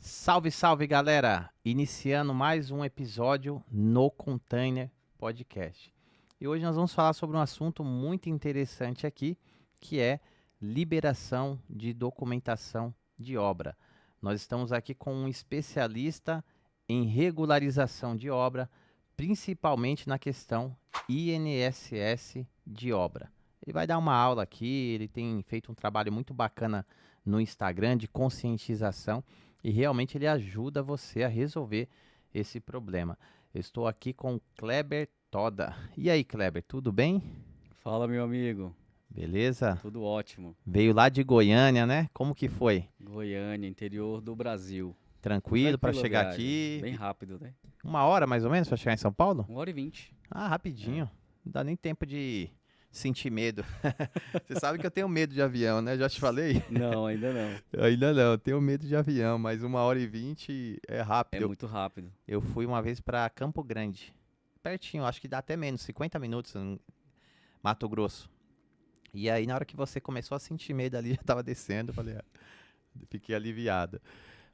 Salve, salve galera! Iniciando mais um episódio no Container Podcast. E hoje nós vamos falar sobre um assunto muito interessante aqui, que é liberação de documentação de obra. Nós estamos aqui com um especialista em regularização de obra, principalmente na questão INSS de obra. Ele vai dar uma aula aqui, ele tem feito um trabalho muito bacana no Instagram de conscientização e realmente ele ajuda você a resolver esse problema. Eu estou aqui com o Kleber Toda. E aí, Kleber, tudo bem? Fala, meu amigo. Beleza? Tudo ótimo. Veio lá de Goiânia, né? Como que foi? Goiânia, interior do Brasil. Tranquilo para Tranquila chegar viagem. aqui? Bem rápido, né? Uma hora mais ou menos para chegar em São Paulo? 1h20. Ah, rapidinho. Não dá nem tempo de sentir medo. Você sabe que eu tenho medo de avião, né? Já te falei? Não, ainda não. Ainda não, eu tenho medo de avião, mas 1h20 é É rápido. muito rápido. Eu fui uma vez para Campo Grande, pertinho, acho que dá até menos, 50 minutos em Mato Grosso. E aí, na hora que você começou a sentir medo ali, já tava descendo, eu falei, fiquei aliviado.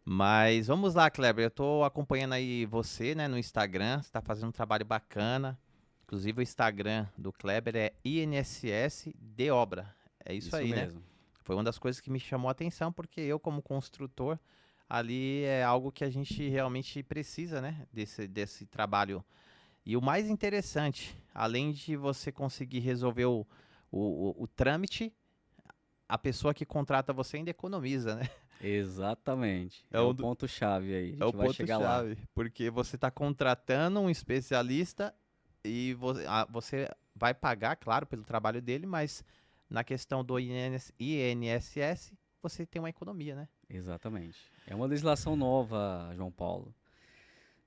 Mas vamos lá, Kleber, eu tô acompanhando aí você, né, no Instagram, você tá fazendo um trabalho bacana. Inclusive o Instagram do Kleber é INSS de obra. É isso aí, né? mesmo. Foi uma das coisas que me chamou a atenção, porque eu, como construtor, ali é algo que a gente realmente precisa, né? Desse trabalho. E o mais interessante, além de você conseguir resolver o trâmite, a pessoa que contrata você ainda economiza, né? Exatamente. É É um o do- ponto-chave aí. A É o gente vai chegar lá. ponto-chave. Porque você está contratando um especialista e você vai pagar, claro, pelo trabalho dele, mas na questão do INSS, você tem uma economia, né? Exatamente. É uma legislação nova, João Paulo,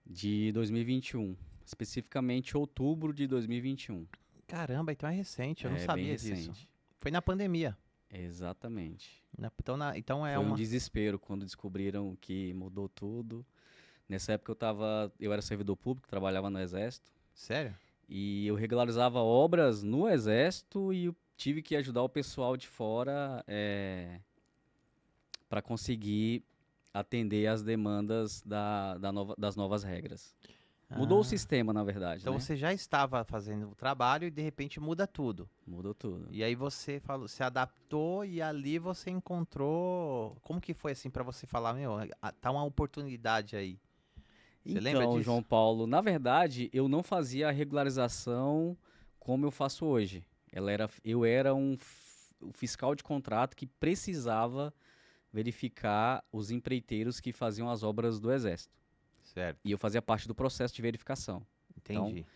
de 2021. Especificamente outubro de 2021. Caramba, então é recente, eu não É bem sabia disso. recente. Foi na pandemia. Exatamente. Então é Foi um uma. desespero quando descobriram que mudou tudo. Nessa época eu era servidor público, trabalhava no Exército, Sério? e eu regularizava obras no Exército e eu tive que ajudar o pessoal de fora para conseguir atender às demandas das novas regras. Mudou o Ah, sistema, na verdade, então né? você já estava fazendo o trabalho e de repente muda tudo. Mudou tudo. E aí você falou, se adaptou e ali você encontrou. Como que foi assim pra você falar, meu, tá uma oportunidade aí? Você lembra Então, disso? João Paulo, na verdade, eu não fazia a regularização como eu faço hoje. Eu era um fiscal de contrato que precisava verificar os empreiteiros que faziam as obras do Exército. Certo, E eu fazia parte do processo de verificação. Então, entendi.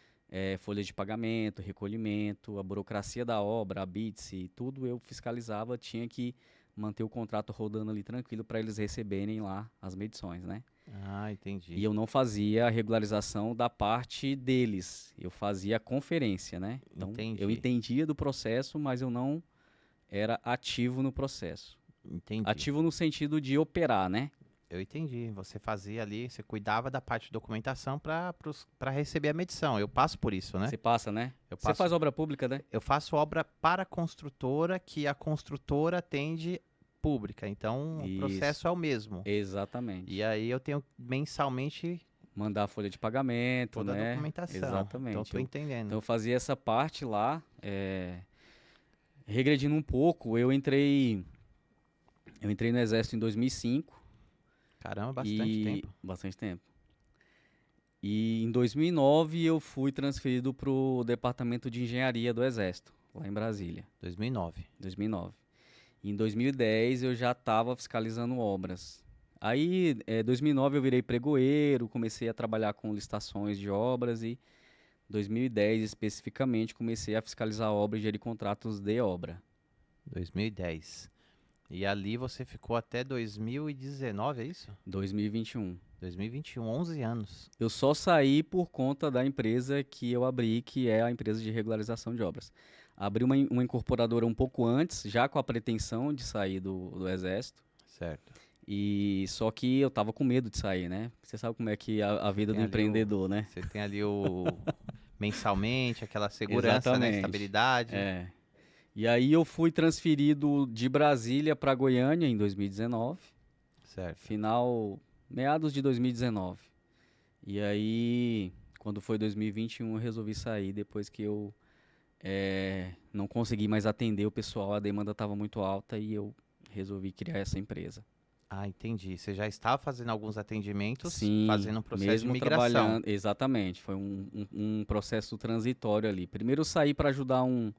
folhas de pagamento, recolhimento, a burocracia da obra, a BITS, tudo eu fiscalizava, tinha que manter o contrato rodando ali tranquilo para eles receberem lá as medições, né? Ah, E entendi. eu não fazia a regularização da parte deles, eu fazia a conferência, né? Então, eu Entendi. entendia do processo, mas eu não era ativo no processo. Entendi. Ativo no sentido de operar, né? Eu entendi. Você fazia ali, você cuidava da parte de documentação para receber a medição. Eu passo por isso, né? Você passa, né? Eu Você passo, faz obra pública, né? eu faço obra para a construtora que a construtora atende pública. Então, o Isso, processo é o mesmo. exatamente. E aí eu tenho mensalmente Mandar a folha de pagamento, toda a né? documentação. Então, Exatamente. tô Então entendendo. eu fazia essa parte lá, regredindo um pouco, eu entrei no Exército em 2005 Caramba, bastante e tempo. bastante tempo. E em 2009 eu fui transferido para o Departamento de Engenharia do Exército, lá em Brasília, 2009. 2009. Em 2010 eu já estava fiscalizando obras. Aí, 2009 eu virei pregoeiro, comecei a trabalhar com licitações de obras e 2010 especificamente comecei a fiscalizar obras e gerir contratos de obra. 2010. E ali você ficou até 2019, é isso? 2021. 2021, 11 anos. Eu só saí por conta da empresa que eu abri, que é a empresa de regularização de obras. Abri uma incorporadora um pouco antes, já com a pretensão de sair do Exército. Certo. E só que eu tava com medo de sair, né? Você sabe como é que a vida do Tem ali empreendedor, né? Você tem ali o mensalmente, aquela segurança, né? Exatamente. Estabilidade. É. E aí eu fui transferido de Brasília para Goiânia em 2019. Certo. Final meados de 2019. E aí, quando foi 2021, eu resolvi sair depois que eu não consegui mais atender o pessoal, a demanda estava muito alta e eu resolvi criar essa empresa. Ah, entendi. Você já estava fazendo alguns atendimentos, Sim, fazendo um processo de mesmo migração. trabalhando, exatamente, foi um processo transitório ali. Primeiro eu saí para ajudar um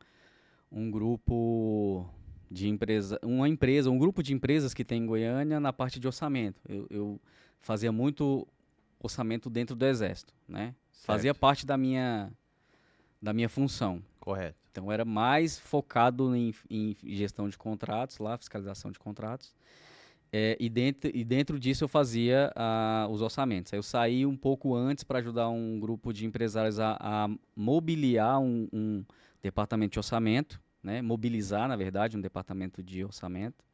grupo de um grupo de empresas que tem em Goiânia na parte de orçamento. Eu fazia muito orçamento dentro do Exército, né? Fazia Certo, parte da minha função. correto. Então era mais focado em gestão de contratos, lá, fiscalização de contratos. E dentro disso eu fazia os orçamentos. Aí eu saí um pouco antes para ajudar um grupo de empresários a mobiliar um departamento de orçamento, né? Mobilizar, na verdade, um departamento de orçamento.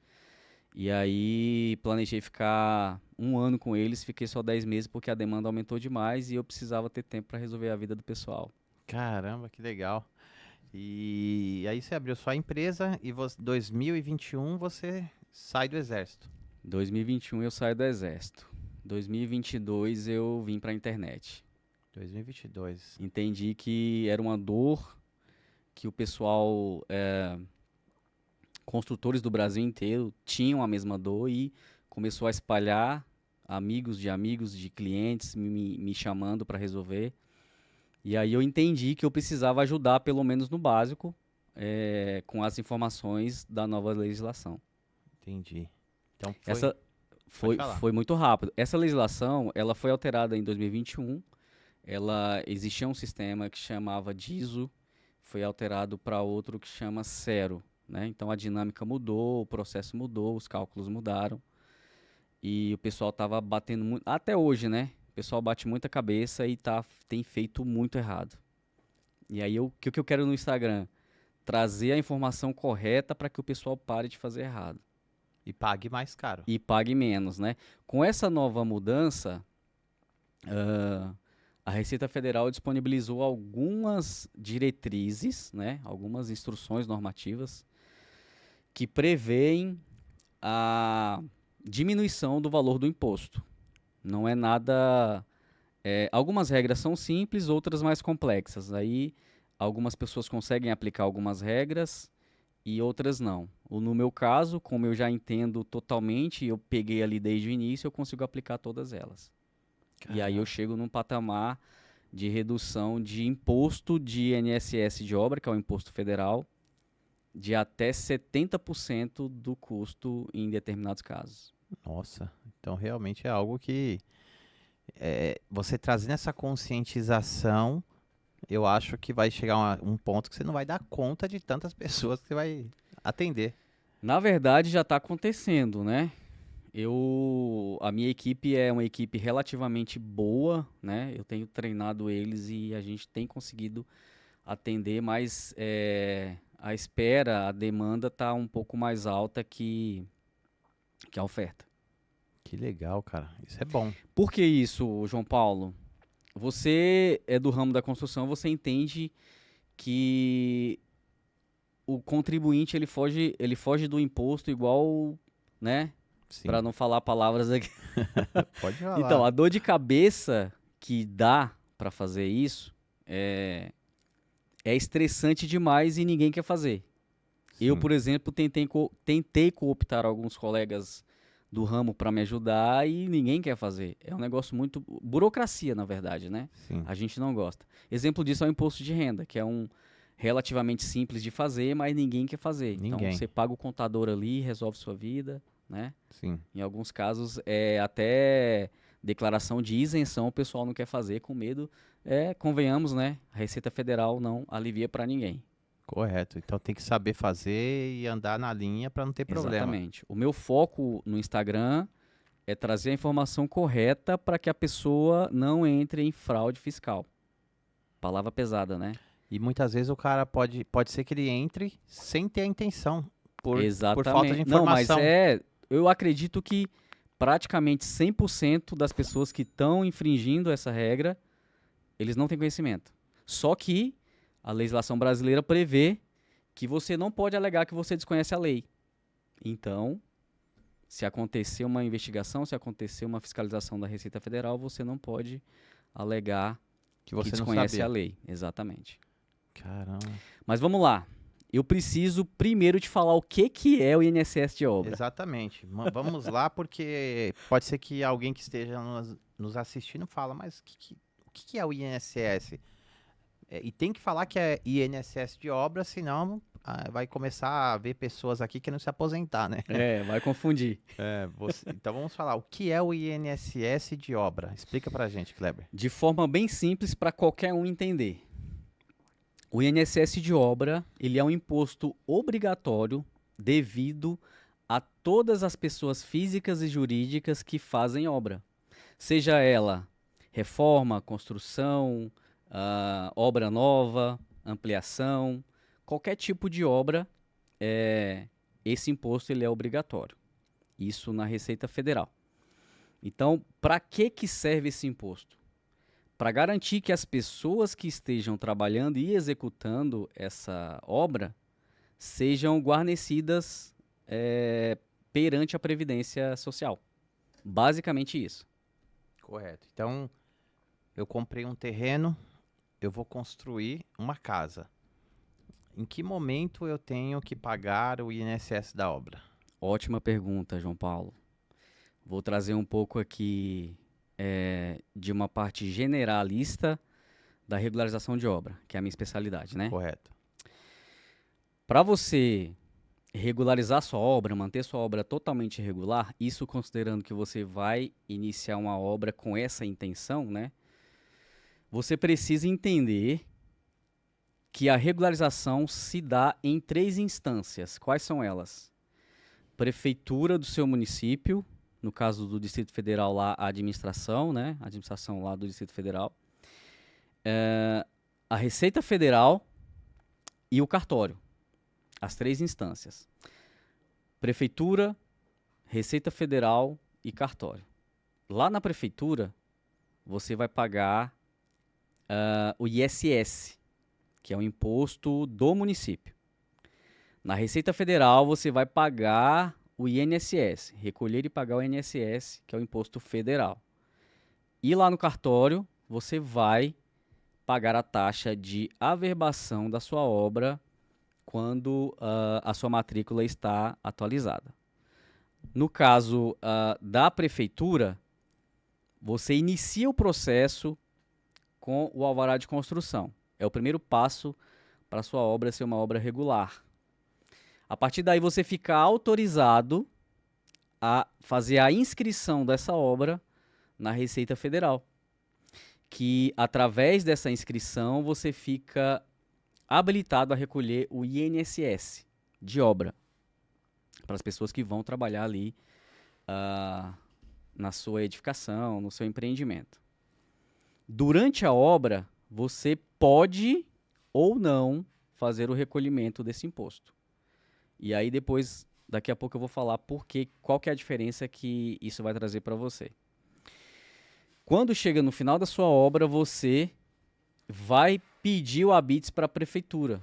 E aí planejei ficar um ano com eles, fiquei só 10 meses porque a demanda aumentou demais e eu precisava ter tempo para resolver a vida do pessoal. Caramba, que legal. E aí você abriu sua empresa e 2021 você sai do exército. 2021 eu saio do exército. 2022 eu vim para a internet. 2022. Entendi que era uma dor que o pessoal, construtores do Brasil inteiro, tinham a mesma dor e começou a espalhar, amigos de clientes me chamando para resolver. E aí eu entendi que eu precisava ajudar, pelo menos no básico, com as informações da nova legislação. Entendi. Então Essa pode falar. foi muito rápido. Essa legislação, ela foi alterada em 2021. Ela existia um sistema que chamava DISO, foi alterado para outro que chama Cero, né? Então a dinâmica mudou, o processo mudou, os cálculos mudaram e o pessoal estava batendo muito, até hoje, né? O pessoal bate muita cabeça e tem feito muito errado. E aí o que eu quero no Instagram? Trazer a informação correta para que o pessoal pare de fazer errado E pague mais caro. e pague menos, né? Com essa nova mudança, a Receita Federal disponibilizou algumas diretrizes, né, algumas instruções normativas que prevêem a diminuição do valor do imposto. Não é nada. Algumas regras são simples, outras mais complexas. Aí algumas pessoas conseguem aplicar algumas regras e outras não. No meu caso, como eu já entendo totalmente, eu peguei ali desde o início, eu consigo aplicar todas elas. E aí eu Caramba. chego num patamar de redução de imposto de INSS de obra, que é o imposto federal, de até 70% do custo em determinados casos. Nossa, então realmente é algo que você trazendo essa conscientização, eu acho que vai chegar um ponto que você não vai dar conta de tantas pessoas que você vai atender. Na verdade, já está acontecendo, né? A minha equipe é uma equipe relativamente boa, né? Eu tenho treinado eles e a gente tem conseguido atender, mas a espera, a demanda está um pouco mais alta que a oferta. Que legal, cara. Isso é bom. Por que isso, João Paulo? Você é do ramo da construção, você entende que o contribuinte ele foge do imposto igual, né? Sim. Para não falar palavras aqui. Pode falar. Então, a dor de cabeça que dá para fazer isso é estressante demais e ninguém quer fazer. Eu, Sim. por exemplo, tentei cooptar alguns colegas do ramo para me ajudar e ninguém quer fazer. É um negócio muito burocracia, na verdade, né? Sim. A gente não gosta. Exemplo disso é o imposto de renda, que é um relativamente simples de fazer, mas ninguém quer fazer. Então, Ninguém. você paga o contador ali, resolve sua vida, né? Sim. Em alguns casos, até declaração de isenção o pessoal não quer fazer com medo. Convenhamos, né? A Receita Federal não alivia para ninguém. Correto. Então tem que saber fazer e andar na linha para não ter problema. Exatamente. O meu foco no Instagram é trazer a informação correta para que a pessoa não entre em fraude fiscal. Palavra pesada, né? E muitas vezes o cara pode ser que ele entre sem ter a intenção, por falta de Exatamente. Não, mas informação. eu acredito que praticamente 100% das pessoas que estão infringindo essa regra, eles não têm conhecimento. Só que a legislação brasileira prevê que você não pode alegar que você desconhece a lei. Então, Se acontecer uma investigação, se acontecer uma fiscalização da Receita Federal, você não pode alegar Que você que não desconhece sabia. a lei. Exatamente. Caramba. Mas vamos lá. Eu preciso primeiro te falar o que é o INSS de obra. Exatamente. Vamos lá, porque pode ser que alguém que esteja nos assistindo fala, mas o que é o INSS? E tem que falar que é INSS de obra, senão vai começar a ver pessoas aqui querendo se aposentar, né? Vai confundir. Então vamos falar, o que é o INSS de obra? Explica pra gente, Kleber. De forma bem simples para qualquer um entender. O INSS de obra, ele é um imposto obrigatório devido a todas as pessoas físicas e jurídicas que fazem obra. Seja ela reforma, construção, obra nova, ampliação, qualquer tipo de obra, esse imposto ele é obrigatório. Isso na Receita Federal. Então, para que serve esse imposto? Para garantir que as pessoas que estejam trabalhando e executando essa obra sejam guarnecidas perante a Previdência Social. Basicamente isso. Correto. Então, eu comprei um terreno, eu vou construir uma casa. Em que momento eu tenho que pagar o INSS da obra? Ótima pergunta, João Paulo. Vou trazer um pouco aqui de uma parte generalista da regularização de obra, que é a minha especialidade, né? Correto. Para você regularizar sua obra, manter sua obra totalmente regular, isso considerando que você vai iniciar uma obra com essa intenção, né? Você precisa entender que a regularização se dá em 3 instâncias. Quais são elas? Prefeitura do seu município, no caso do Distrito Federal lá, a administração, né? A administração lá do Distrito Federal. A Receita Federal e o cartório. As 3 instâncias. Prefeitura, Receita Federal e cartório. Lá na prefeitura, você vai pagar o ISS, que é o imposto do município. Na Receita Federal, você vai pagar o INSS, recolher e pagar o INSS, que é o imposto federal. E lá no cartório, você vai pagar a taxa de averbação da sua obra quando a sua matrícula está atualizada. No caso da prefeitura, você inicia o processo com o alvará de construção. É o primeiro passo para a sua obra ser uma obra regular. A partir daí você fica autorizado a fazer a inscrição dessa obra na Receita Federal, que através dessa inscrição você fica habilitado a recolher o INSS de obra para as pessoas que vão trabalhar ali na sua edificação, no seu empreendimento. Durante a obra, você pode ou não fazer o recolhimento desse imposto. E aí depois, daqui a pouco eu vou falar qual que é a diferença que isso vai trazer para você. Quando chega no final da sua obra, você vai pedir o habeas para a prefeitura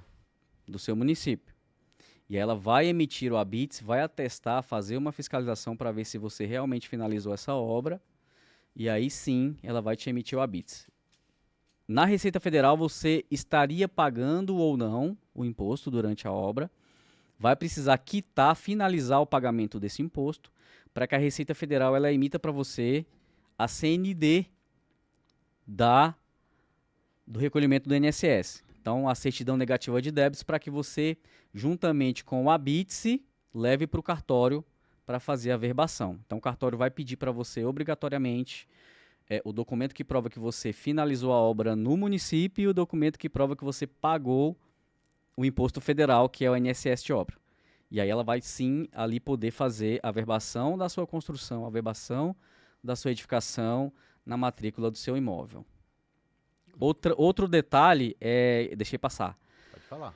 do seu município. E ela vai emitir o habeas, vai atestar, fazer uma fiscalização para ver se você realmente finalizou essa obra. E aí sim, ela vai te emitir o habeas. Na Receita Federal, você estaria pagando ou não o imposto durante a obra. Vai precisar quitar, finalizar o pagamento desse imposto, para que a Receita Federal ela emita para você a CND do recolhimento do INSS. Então, a certidão negativa de débitos, para que você, juntamente com o habeas, leve para o cartório para fazer a verbação. Então, o cartório vai pedir para você, obrigatoriamente, o documento que prova que você finalizou a obra no município e o documento que prova que você pagou o imposto federal, que é o INSS de obra. E aí ela vai sim ali poder fazer a verbação da sua construção, a verbação da sua edificação na matrícula do seu imóvel. Outro detalhe deixei passar. Pode falar.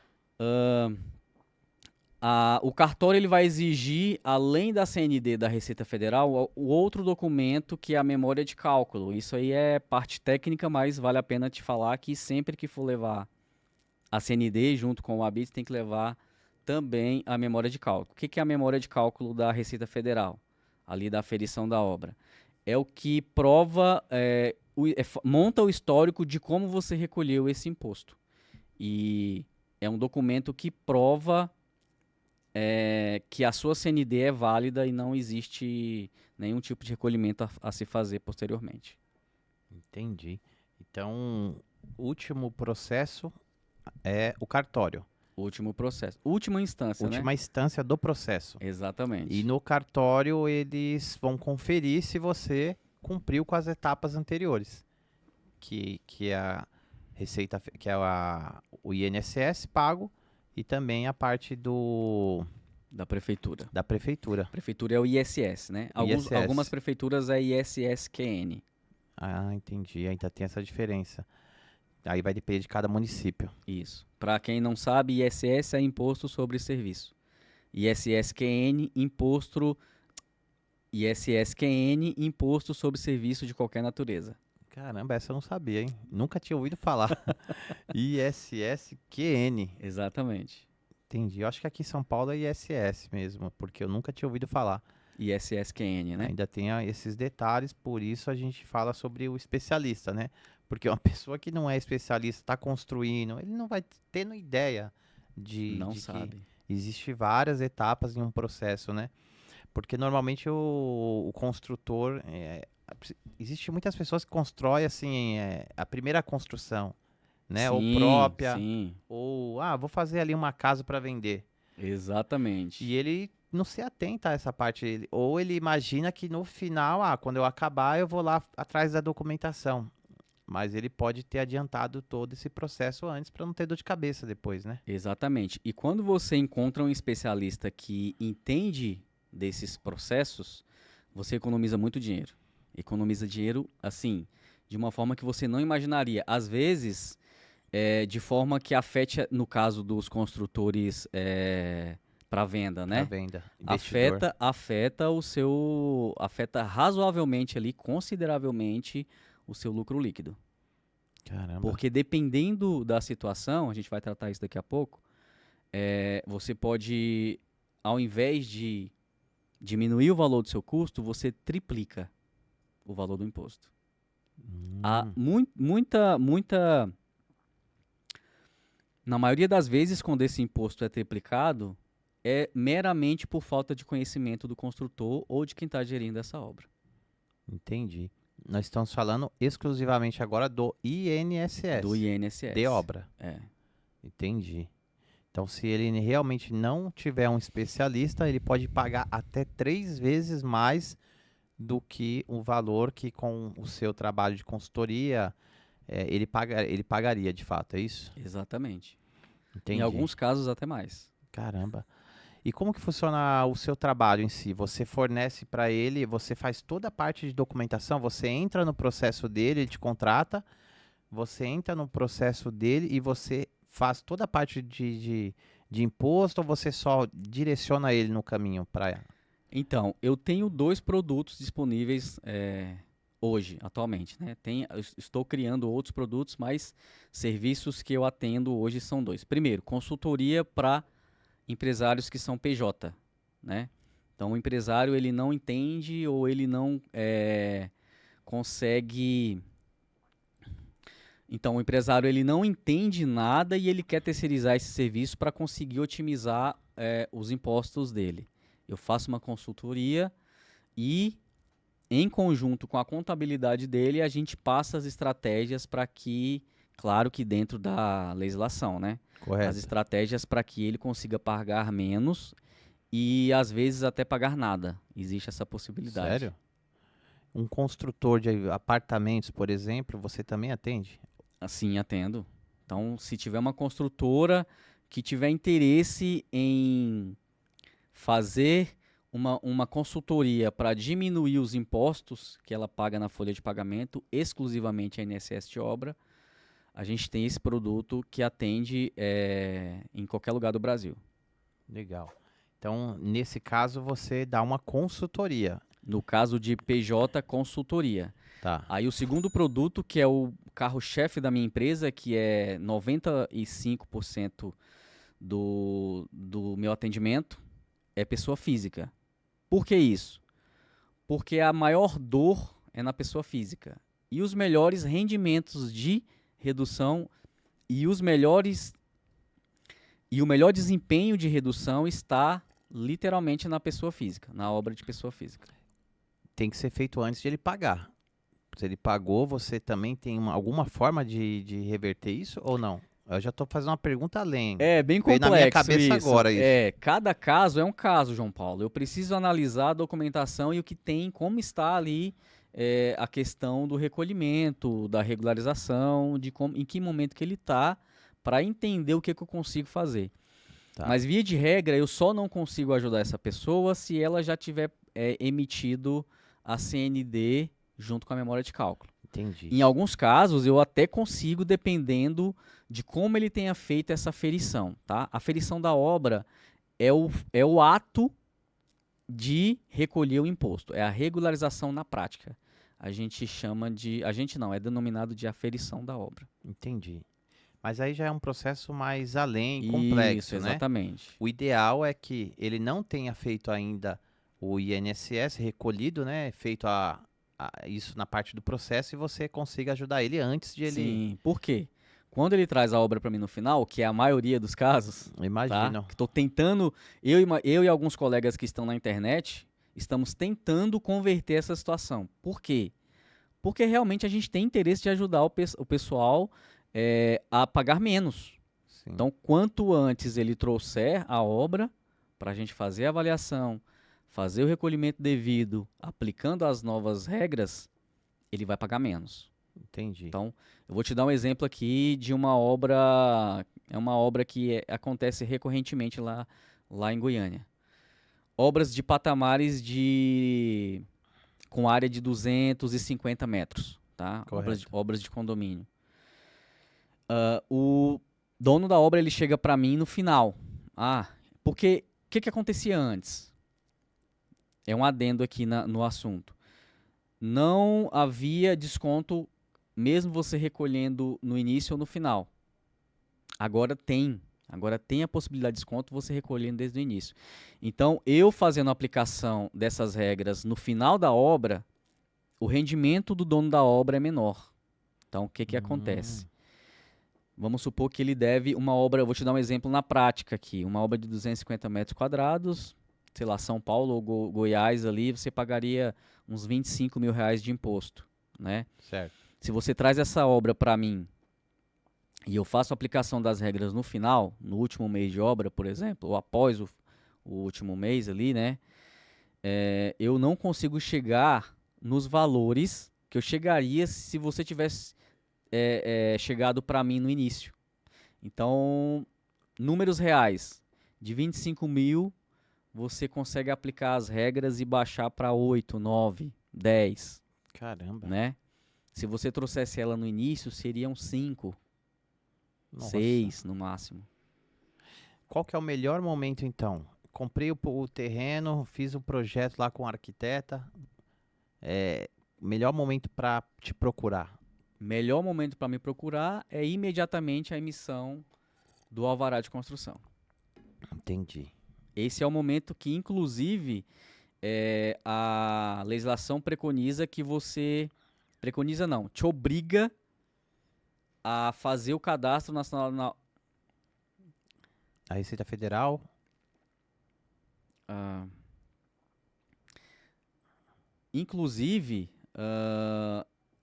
O cartório ele vai exigir, além da CND da Receita Federal, o outro documento que é a memória de cálculo. Isso aí é parte técnica, mas vale a pena te falar que sempre que for levar a CND junto com o habeas, tem que levar também a memória de cálculo. O que é a memória de cálculo da Receita Federal? ali da aferição da obra. É o que prova, monta o histórico de como você recolheu esse imposto. E é um documento que prova que a sua CND é válida e não existe nenhum tipo de recolhimento a se fazer posteriormente. Entendi. Então, o último processo é o cartório. Último processo. Última instância, Última né? instância do processo. Exatamente. E no cartório eles vão conferir se você cumpriu com as etapas anteriores, que é a receita, que é o INSS pago e também a parte Da prefeitura. da prefeitura. Prefeitura é o ISS, né? ISS. Algumas prefeituras é ISSQN. Ah, entendi. Ainda tem essa diferença. Aí vai depender de cada município. Isso. Para quem não sabe, ISS é Imposto sobre Serviço. ISSQN, Imposto sobre Serviço de qualquer natureza. Caramba, essa eu não sabia, hein? Nunca tinha ouvido falar. ISSQN. Exatamente. Entendi. Eu acho que aqui em São Paulo é ISS mesmo, porque eu nunca tinha ouvido falar. ISSQN, né? Ainda tem esses detalhes, por isso a gente fala sobre o especialista, né? Porque uma pessoa que não é especialista, está construindo, ele não vai tendo ideia Não de sabe. que existe várias etapas em um processo, né? Porque normalmente o construtor, existe muitas pessoas que constroem assim, a primeira construção, né? Ou Sim, própria, sim. ou vou fazer ali uma casa para vender. Exatamente. E ele não se atenta a essa parte, ou ele imagina que no final, quando eu acabar, eu vou lá atrás da documentação. Mas ele pode ter adiantado todo esse processo antes para não ter dor de cabeça depois, né? Exatamente. E quando você encontra um especialista que entende desses processos, você economiza muito dinheiro. Economiza dinheiro, assim, de uma forma que você não imaginaria. Às vezes, de forma que afete, no caso dos construtores para venda, Para né? venda, investidor. Afeta razoavelmente ali, consideravelmente, o seu lucro líquido. Caramba. Porque dependendo da situação, a gente vai tratar isso daqui a pouco, você pode, ao invés de diminuir o valor do seu custo, você triplica o valor do imposto. Há muita. Na maioria das vezes, quando esse imposto é triplicado, é meramente por falta de conhecimento do construtor ou de quem está gerindo essa obra. Entendi. Nós estamos falando exclusivamente agora do INSS. Do INSS. De obra. É. Entendi. Então, se ele realmente não tiver um especialista, ele pode pagar até 3 vezes mais do que o valor que com o seu trabalho de consultoria ele pagaria de fato, é isso? Exatamente. Entendi. Em alguns casos até mais. Caramba. E como que funciona o seu trabalho em si? Você fornece para ele, você faz toda a parte de documentação, você entra no processo dele, ele te contrata, você entra no processo dele e você faz toda a parte de imposto ou você só direciona ele no caminho para... Então, eu tenho 2 produtos disponíveis hoje, atualmente, né? Eu estou criando outros produtos, mas serviços que eu atendo hoje são 2. Primeiro, consultoria para empresários que são PJ, né? Então, o empresário ele não entende ou ele não consegue... Então, o empresário ele não entende nada e ele quer terceirizar esse serviço para conseguir otimizar os impostos dele. Eu faço uma consultoria e, em conjunto com a contabilidade dele, a gente passa as estratégias para que, claro que dentro da legislação, né? Correto. As estratégias para que ele consiga pagar menos e, às vezes, até pagar nada. Existe essa possibilidade. Sério? Um construtor de apartamentos, por exemplo, você também atende? Assim, atendo. Então, se tiver uma construtora que tiver interesse em fazer uma consultoria para diminuir os impostos que ela paga na folha de pagamento, exclusivamente a INSS de obra, a gente tem esse produto que atende em qualquer lugar do Brasil. Legal. Então, nesse caso, você dá uma consultoria. No caso de PJ, consultoria. Tá. Aí o segundo produto, que é o carro-chefe da minha empresa, que é 95% do meu atendimento, é pessoa física. Por que isso? Porque a maior dor é na pessoa física. E os melhores rendimentos de redução e o melhor desempenho de redução está literalmente na pessoa física, na obra de pessoa física. Tem que ser feito antes de ele pagar. Se ele pagou, você também tem alguma forma de reverter isso ou não? Eu já estou fazendo uma pergunta além. É bem Veio complexo na minha cabeça isso. agora isso. Cada caso é um caso, João Paulo. Eu preciso analisar a documentação e o que tem, como está ali a questão do recolhimento, da regularização, em que momento que ele está, para entender o que eu consigo fazer. Tá. Mas, via de regra, eu só não consigo ajudar essa pessoa se ela já tiver emitido a CND junto com a memória de cálculo. Entendi. Em alguns casos, eu até consigo, dependendo de como ele tenha feito essa ferição. Tá? A ferição da obra é o ato de recolher o imposto. É a regularização na prática. A gente chama de... A gente não, é denominado de aferição da obra. Entendi. Mas aí já é um processo mais além, complexo, Isso, né? exatamente. O ideal é que ele não tenha feito ainda o INSS recolhido, né? Feito isso na parte do processo e você consiga ajudar ele antes de ele... Sim, por quê? Quando ele traz a obra para mim no final, que é a maioria dos casos, Imagino. tá? Estou tentando, eu e alguns colegas que estão na internet, estamos tentando converter essa situação. Por quê? Porque realmente a gente tem interesse de ajudar o pessoal a pagar menos. Sim. Então, quanto antes ele trouxer a obra para a gente fazer a avaliação, fazer o recolhimento devido, aplicando as novas regras, ele vai pagar menos. Entendi. Então, eu vou te dar um exemplo aqui de uma obra, é uma obra que acontece recorrentemente lá em Goiânia. Obras de patamares com área de 250 metros, tá? Obras de condomínio. O dono da obra, ele chega para mim no final. Porque o que acontecia antes? É um adendo aqui no assunto. Não havia desconto mesmo você recolhendo no início ou no final. Agora tem a possibilidade de desconto você recolhendo desde o início. Então, eu fazendo a aplicação dessas regras no final da obra, o rendimento do dono da obra é menor. Então, o que acontece? Vamos supor que ele deve uma obra, eu vou te dar um exemplo na prática aqui, uma obra de 250 metros quadrados, sei lá, São Paulo ou Goiás ali, você pagaria uns 25 mil reais de imposto, né? Certo. Se você traz essa obra para mim e eu faço a aplicação das regras no final, no último mês de obra, por exemplo, ou após o último mês ali, né? Eu não consigo chegar nos valores que eu chegaria se você tivesse chegado para mim no início. Então, números reais, de 25 mil, você consegue aplicar as regras e baixar para 8, 9, 10. Caramba. Né? Se você trouxesse ela no início, seriam 5, Nossa. 6 no máximo. Qual que é o melhor momento, então? Comprei o terreno, fiz o projeto lá com a arquiteta. Melhor momento para te procurar? Melhor momento para me procurar é imediatamente a emissão do alvará de construção. Entendi. Esse é o momento que, inclusive, a legislação preconiza que você... Preconiza não, te obriga a fazer o cadastro nacional... A Receita Federal? Inclusive,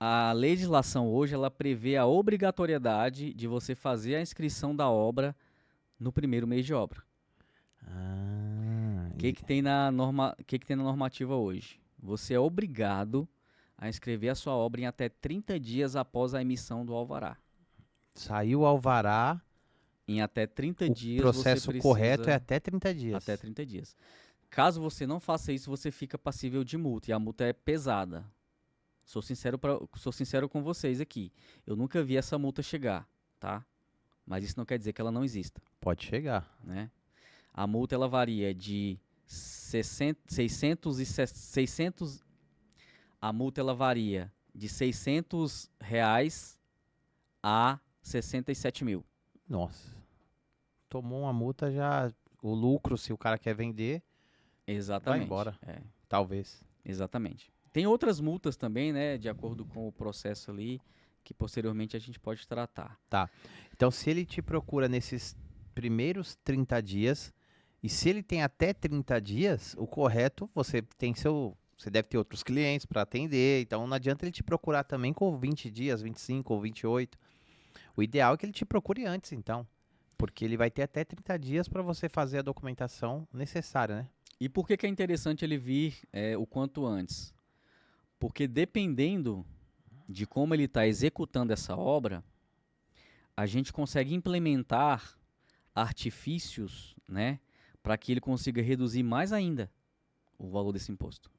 a legislação hoje ela prevê a obrigatoriedade de você fazer a inscrição da obra no primeiro mês de obra. O que tem na normativa hoje? Você é obrigado a inscrever a sua obra em até 30 dias após a emissão do alvará. Saiu o alvará, em até 30 dias o processo você precisa... correto é até 30 dias. Até 30 dias. Caso você não faça isso, você fica passível de multa, e a multa é pesada. Sou sincero com vocês aqui. Eu nunca vi essa multa chegar, tá? Mas isso não quer dizer que ela não exista. Pode chegar. Né? A multa ela varia de 600 a multa ela varia de R$600 a 67 mil. Nossa. Tomou uma multa já, o lucro, se o cara quer vender, Exatamente. vai embora. É. Talvez. Exatamente. Tem outras multas também, né, de acordo com o processo ali, que posteriormente a gente pode tratar. Tá. Então, se ele te procura nesses primeiros 30 dias, e se ele tem até 30 dias, o correto, você deve ter outros clientes para atender, então não adianta ele te procurar também com 20 dias, 25 ou 28. O ideal é que ele te procure antes, então, porque ele vai ter até 30 dias para você fazer a documentação necessária, né? E por que que é interessante ele vir o quanto antes? Porque dependendo de como ele está executando essa obra, a gente consegue implementar artifícios, né, para que ele consiga reduzir mais ainda o valor desse imposto.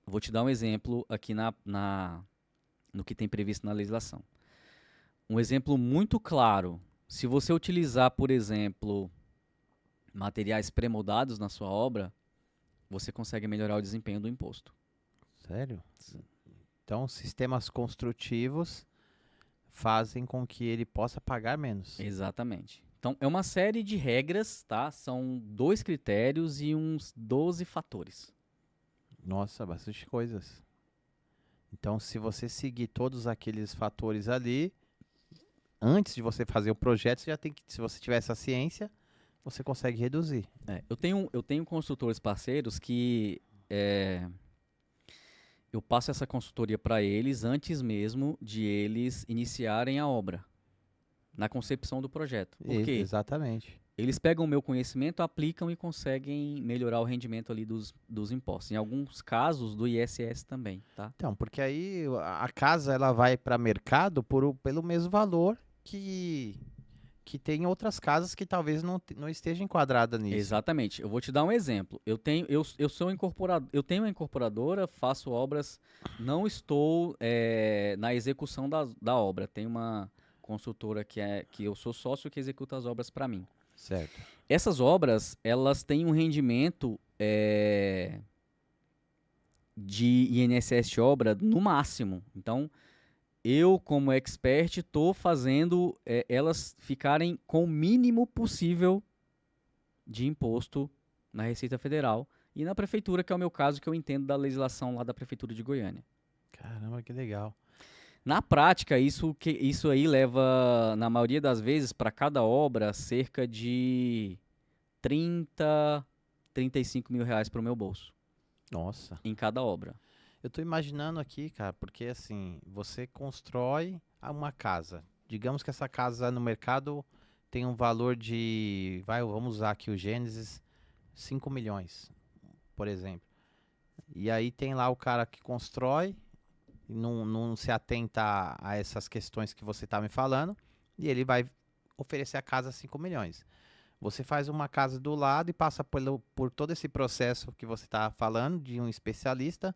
Vou te dar um exemplo aqui no que tem previsto na legislação. Um exemplo muito claro, se você utilizar, por exemplo, materiais pré-moldados na sua obra, você consegue melhorar o desempenho do imposto. Sério? Então, sistemas construtivos fazem com que ele possa pagar menos. Exatamente. Então, é uma série de regras, tá? São 2 critérios e uns 12 fatores. Nossa, bastante coisas. Então, se você seguir todos aqueles fatores ali, antes de você fazer o projeto, você já tem que, se você tiver essa ciência, você consegue reduzir. Eu tenho construtores parceiros que eu passo essa consultoria para eles antes mesmo de eles iniciarem a obra, na concepção do projeto. Por quê? Exatamente. Eles pegam o meu conhecimento, aplicam e conseguem melhorar o rendimento ali dos impostos. Em alguns casos, do ISS também, tá? Então, porque aí a casa ela vai para mercado pelo mesmo valor que tem outras casas que talvez não esteja enquadrada nisso. Exatamente. Eu vou te dar um exemplo. Eu sou incorporador, eu tenho uma incorporadora, faço obras, não estou na execução da obra. Tem uma consultora que eu sou sócio que executa as obras para mim. Certo. Essas obras, elas têm um rendimento de INSS de obra no máximo. Então, eu, como expert, estou fazendo elas ficarem com o mínimo possível de imposto na Receita Federal e na Prefeitura, que é o meu caso, que eu entendo da legislação lá da Prefeitura de Goiânia. Caramba, que legal. Na prática, isso aí leva, na maioria das vezes, para cada obra, cerca de 30, 35 mil reais para o meu bolso, Nossa. em cada obra. Eu tô imaginando aqui, cara, porque assim, você constrói uma casa. Digamos que essa casa no mercado tem um valor de, vamos usar aqui o Gênesis, 5 milhões, por exemplo. E aí tem lá o cara que constrói, e não se atenta a essas questões que você tá me falando, e ele vai oferecer a casa a 5 milhões. Você faz uma casa do lado e passa por todo esse processo que você está falando, de um especialista,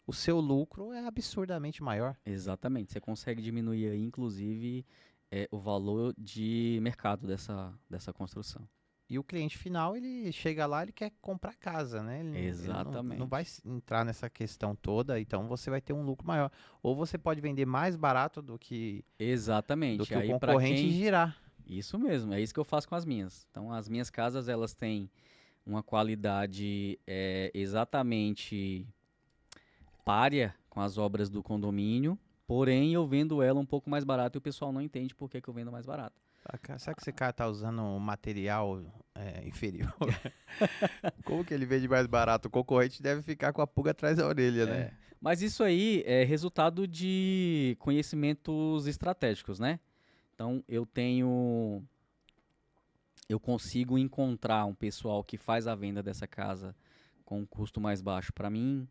o seu lucro é absurdamente maior. Exatamente. Você consegue diminuir aí, inclusive, o valor de mercado dessa construção. E o cliente final, ele chega lá, ele quer comprar casa, né? Ele não vai entrar nessa questão toda, então você vai ter um lucro maior. Ou você pode vender mais barato do que Exatamente. o Aí, concorrente e girar. Isso mesmo, é isso que eu faço com as minhas. Então, as minhas casas, elas têm uma qualidade exatamente párea com as obras do condomínio, porém eu vendo ela um pouco mais barato e o pessoal não entende por que eu vendo mais barato. Será que esse cara tá usando um material inferior? Como que ele vende mais barato? O concorrente deve ficar com a pulga atrás da orelha, né? Mas isso aí é resultado de conhecimentos estratégicos, né? Então eu consigo encontrar um pessoal que faz a venda dessa casa com um custo mais baixo para mim.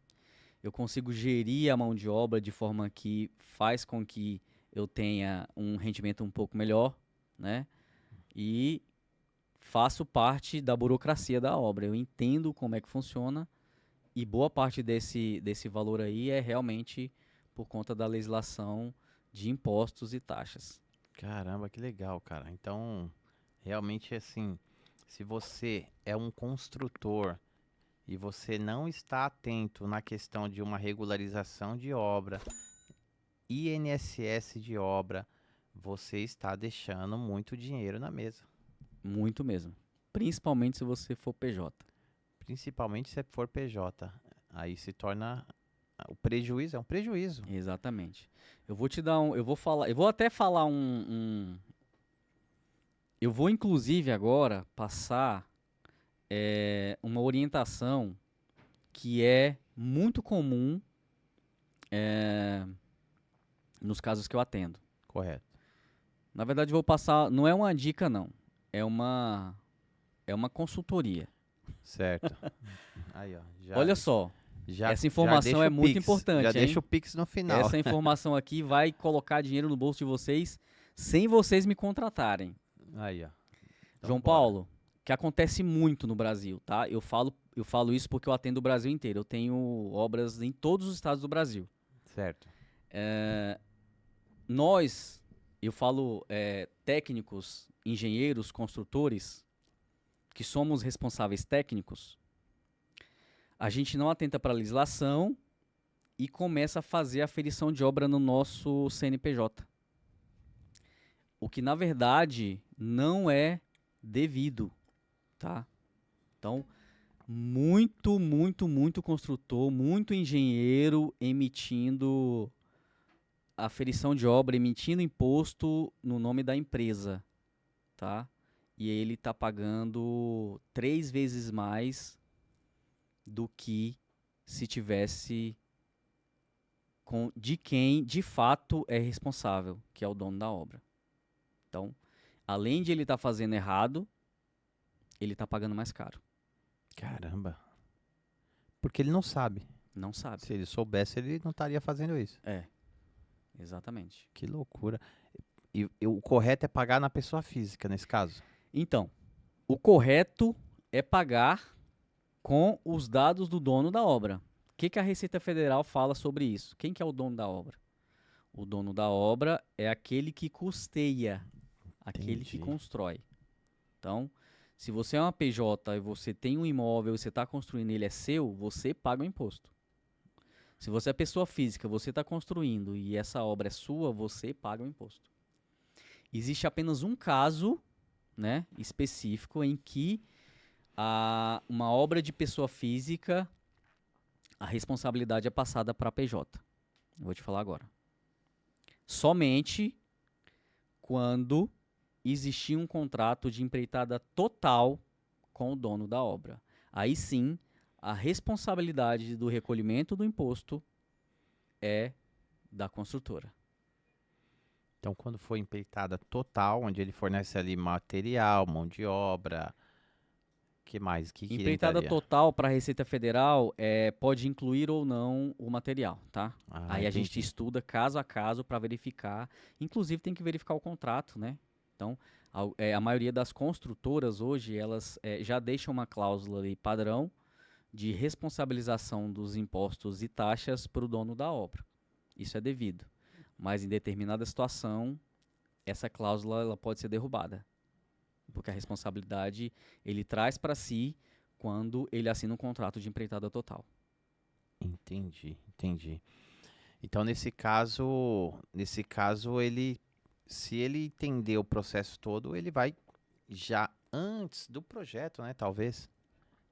Eu consigo gerir a mão de obra de forma que faz com que eu tenha um rendimento um pouco melhor, né? E faço parte da burocracia da obra. Eu entendo como é que funciona e boa parte desse valor aí é realmente por conta da legislação de impostos e taxas. Caramba, que legal, cara. Então, realmente assim, se você é um construtor e você não está atento na questão de uma regularização de obra, INSS de obra, você está deixando muito dinheiro na mesa. Muito mesmo. Principalmente se você for PJ. Principalmente se for PJ. Aí se torna o prejuízo, é um prejuízo. Exatamente. Eu vou te dar eu vou até falar eu vou inclusive agora passar uma orientação que é muito comum nos casos que eu atendo. Correto. Na verdade, eu vou passar, não é uma dica não, é uma consultoria. Certo. Aí, ó. Olha só, Já, essa informação é muito importante, Já hein? deixa o Pix no final. Essa informação aqui vai colocar dinheiro no bolso de vocês sem vocês me contratarem. Aí, ó. Então, João bora. Paulo, que acontece muito no Brasil, tá? Eu falo isso porque eu atendo o Brasil inteiro. Eu tenho obras em todos os estados do Brasil. Certo. Eu falo técnicos, engenheiros, construtores, que somos responsáveis técnicos, a gente não atenta para a legislação e começa a fazer a aferição de obra no nosso CNPJ. O que, na verdade, não é devido, tá? Então, muito construtor, muito engenheiro emitindo aferição de obra, emitindo imposto no nome da empresa, tá? E ele está pagando 3 vezes mais do que se tivesse de quem de fato é responsável, que é o dono da obra. Então, além de ele estar fazendo errado, ele está pagando mais caro. Caramba. Porque ele não sabe. Não sabe. Se ele soubesse, ele não estaria fazendo isso. Exatamente. Que loucura. E o correto é pagar na pessoa física, nesse caso? Então, o correto é pagar com os dados do dono da obra. O que a Receita Federal fala sobre isso? Quem que é o dono da obra? O dono da obra é aquele que custeia, aquele que constrói. Então, se você é uma PJ e você tem um imóvel e você está construindo, ele é seu, você paga o imposto. Se você é pessoa física, você está construindo e essa obra é sua, você paga o imposto. Existe apenas um caso, né, específico em que uma obra de pessoa física, a responsabilidade é passada para a PJ. Eu vou te falar agora. Somente quando existir um contrato de empreitada total com o dono da obra. Aí sim, a responsabilidade do recolhimento do imposto é da construtora. Então, quando for empreitada total, onde ele fornece ali material, mão de obra, que mais? Que Empreitada total para a Receita Federal pode incluir ou não o material, tá? Aí a gente estuda caso a caso para verificar. Inclusive tem que verificar o contrato, né? Então, a maioria das construtoras hoje, elas já deixam uma cláusula ali padrão de responsabilização dos impostos e taxas para o dono da obra. Isso é devido. Mas em determinada situação, essa cláusula ela pode ser derrubada. Porque a responsabilidade ele traz para si quando ele assina um contrato de empreitada total. Entendi. Então, nesse caso, se ele entender o processo todo, ele vai já antes do projeto, né? Talvez.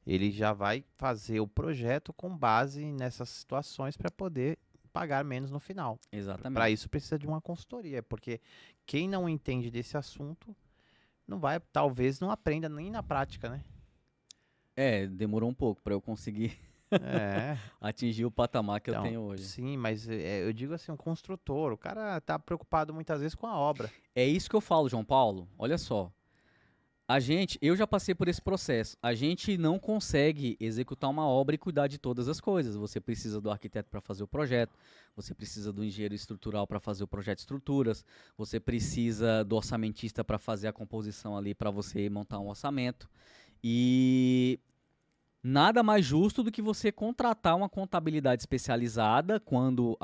Ele já vai fazer o projeto com base nessas situações para poder pagar menos no final. Exatamente. Para isso precisa de uma consultoria, porque quem não entende desse assunto talvez não aprenda nem na prática, né? Demorou um pouco para eu conseguir atingir o patamar que eu tenho hoje. Sim, mas eu digo assim, um construtor, o cara tá preocupado muitas vezes com a obra. É isso que eu falo, João Paulo. Olha só. Eu já passei por esse processo. A gente não consegue executar uma obra e cuidar de todas as coisas. Você precisa do arquiteto para fazer o projeto, você precisa do engenheiro estrutural para fazer o projeto de estruturas, você precisa do orçamentista para fazer a composição ali para você montar um orçamento. E nada mais justo do que você contratar uma contabilidade especializada quando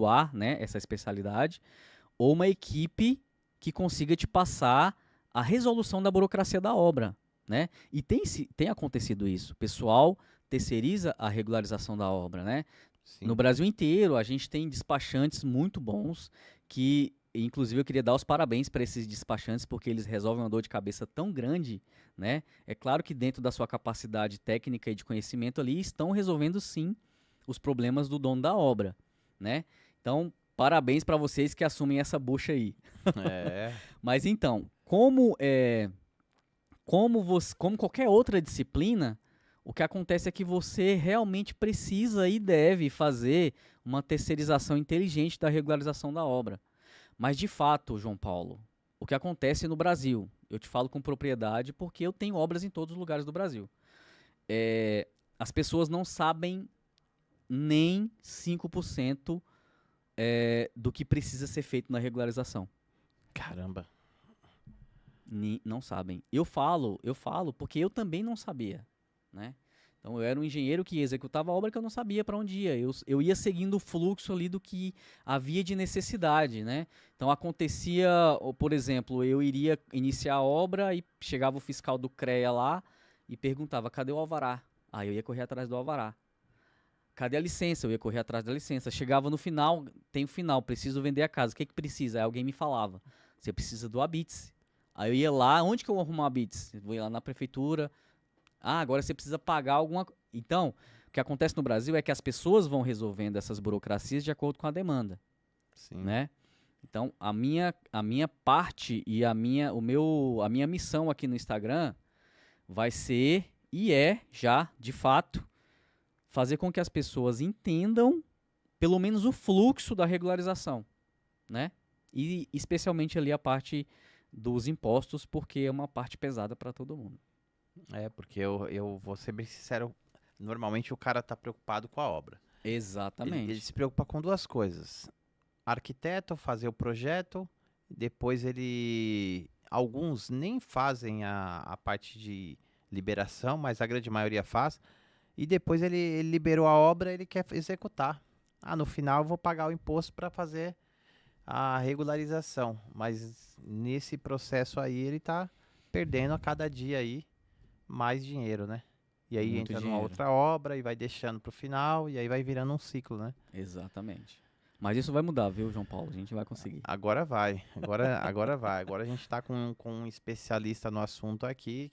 há, né, essa especialidade, ou uma equipe que consiga te passar a resolução da burocracia da obra, né? E tem acontecido isso. O pessoal terceiriza a regularização da obra, né? Sim. No Brasil inteiro, a gente tem despachantes muito bons que inclusive, eu queria dar os parabéns para esses despachantes, porque eles resolvem uma dor de cabeça tão grande, né? É claro que dentro da sua capacidade técnica e de conhecimento ali, estão resolvendo sim os problemas do dono da obra, né? Então, parabéns para vocês que assumem essa bucha aí. É, Mas então, como qualquer outra disciplina, o que acontece é que você realmente precisa e deve fazer uma terceirização inteligente da regularização da obra. Mas de fato, João Paulo, o que acontece no Brasil, eu te falo com propriedade porque eu tenho obras em todos os lugares do Brasil. As pessoas não sabem nem 5% do que precisa ser feito na regularização. caramba. Não sabem. Eu falo porque eu também não sabia, né? Então eu era um engenheiro que executava a obra que eu não sabia para onde ia. Eu ia seguindo o fluxo ali do que havia de necessidade, né? Então acontecia, por exemplo, eu iria iniciar a obra e chegava o fiscal do CREA lá e perguntava: cadê o alvará? Aí eu ia correr atrás do alvará. Cadê a licença? Eu ia correr atrás da licença. Chegava no final, tem o final, preciso vender a casa. O que precisa? Aí alguém me falava: você precisa do habite. Aí eu ia lá, onde que eu vou arrumar o habite? Vou ir lá na prefeitura. Agora você precisa pagar alguma coisa. Então, o que acontece no Brasil é que as pessoas vão resolvendo essas burocracias de acordo com a demanda, Sim. né? Então, a minha parte e a minha missão aqui no Instagram vai ser, e já, de fato, fazer com que as pessoas entendam pelo menos o fluxo da regularização, né? E especialmente ali a parte dos impostos, porque é uma parte pesada para todo mundo. Porque eu vou ser bem sincero, normalmente o cara tá preocupado com a obra. Exatamente. Ele se preocupa com duas coisas. Arquiteto, fazer o projeto, depois alguns nem fazem a parte de liberação, mas a grande maioria faz. E depois ele liberou a obra, ele quer executar. No final eu vou pagar o imposto para fazer a regularização. Mas nesse processo aí ele tá perdendo a cada dia aí mais dinheiro, né? E aí Muito entra numa dinheiro. outra obra e vai deixando pro final e aí vai virando um ciclo, né? Exatamente. Mas isso vai mudar, viu, João Paulo? A gente vai conseguir. Agora vai, agora vai. Agora a gente tá com um especialista no assunto aqui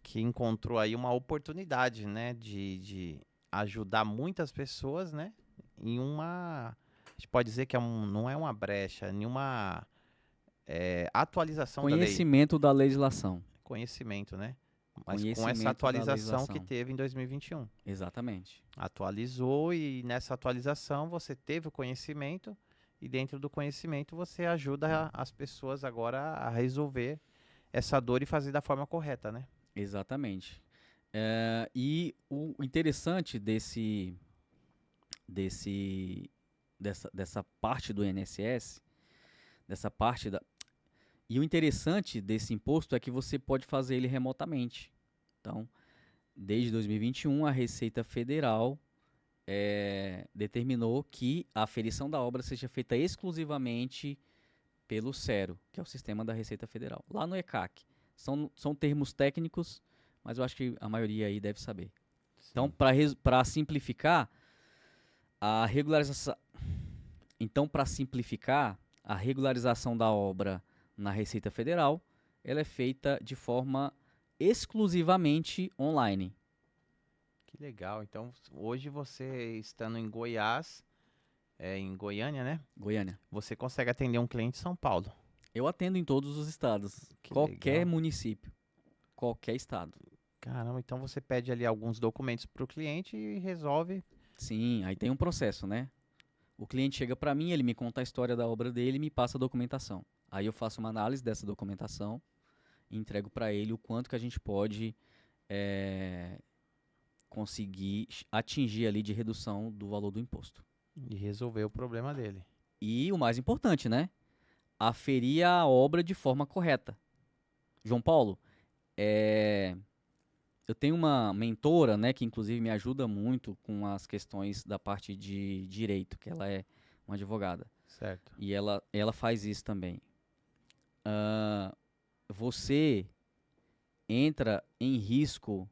que encontrou aí uma oportunidade, né? De ajudar muitas pessoas, né? Em uma... A gente pode dizer que não é uma brecha, nenhuma atualização da lei. Conhecimento da legislação. Conhecimento, né? Mas com essa Conhecimento da atualização que legislação. teve em 2021. Exatamente. Atualizou e nessa atualização você teve o conhecimento e dentro do conhecimento você ajuda as pessoas agora a resolver essa dor e fazer da forma correta, né? Exatamente. E o interessante dessa parte do INSS, e o interessante desse imposto é que você pode fazer ele remotamente. Então, desde 2021, a Receita Federal determinou que a aferição da obra seja feita exclusivamente pelo SERO, que é o Sistema da Receita Federal, lá no ECAC. São termos técnicos, mas eu acho que a maioria aí deve saber. Então, para simplificar, a regularização... Então, para simplificar, a regularização da obra na Receita Federal, ela é feita de forma exclusivamente online. Que legal. Então, hoje você estando em Goiás, em Goiânia, né? Goiânia. Você consegue atender um cliente em São Paulo. Eu atendo em todos os estados, Que qualquer legal. município, qualquer estado. Caramba, então você pede ali alguns documentos para o cliente e resolve. Sim, aí tem um processo, né? O cliente chega para mim, ele me conta a história da obra dele e me passa a documentação. Aí eu faço uma análise dessa documentação e entrego para ele o quanto que a gente pode conseguir atingir ali de redução do valor do imposto. E resolver o problema dele. E o mais importante, né? Aferir a obra de forma correta. João Paulo, eu tenho uma mentora, né, que inclusive me ajuda muito com as questões da parte de direito, que ela é uma advogada. Certo. E ela faz isso também. Você entra em risco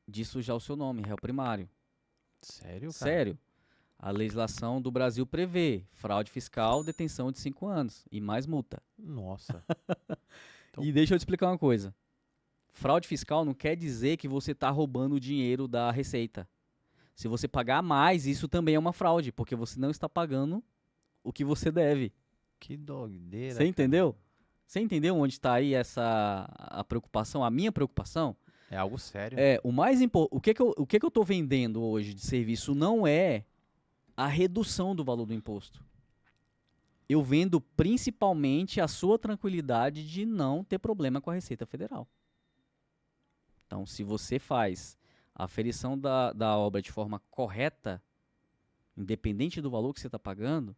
de sujar o seu nome, réu primário. Sério, cara? Sério. A legislação do Brasil prevê fraude fiscal, detenção de 5 anos e mais multa. Nossa. Então- E deixa eu te explicar uma coisa. Fraude fiscal não quer dizer que você está roubando o dinheiro da Receita. Se você pagar mais, isso também é uma fraude, porque você não está pagando o que você deve. Que doideira. Você entendeu? Você entendeu onde está aí a preocupação, a minha preocupação? É algo sério. O que que eu estou vendendo hoje de serviço não é a redução do valor do imposto. Eu vendo principalmente a sua tranquilidade de não ter problema com a Receita Federal. Então, se você faz a aferição da obra de forma correta, independente do valor que você está pagando,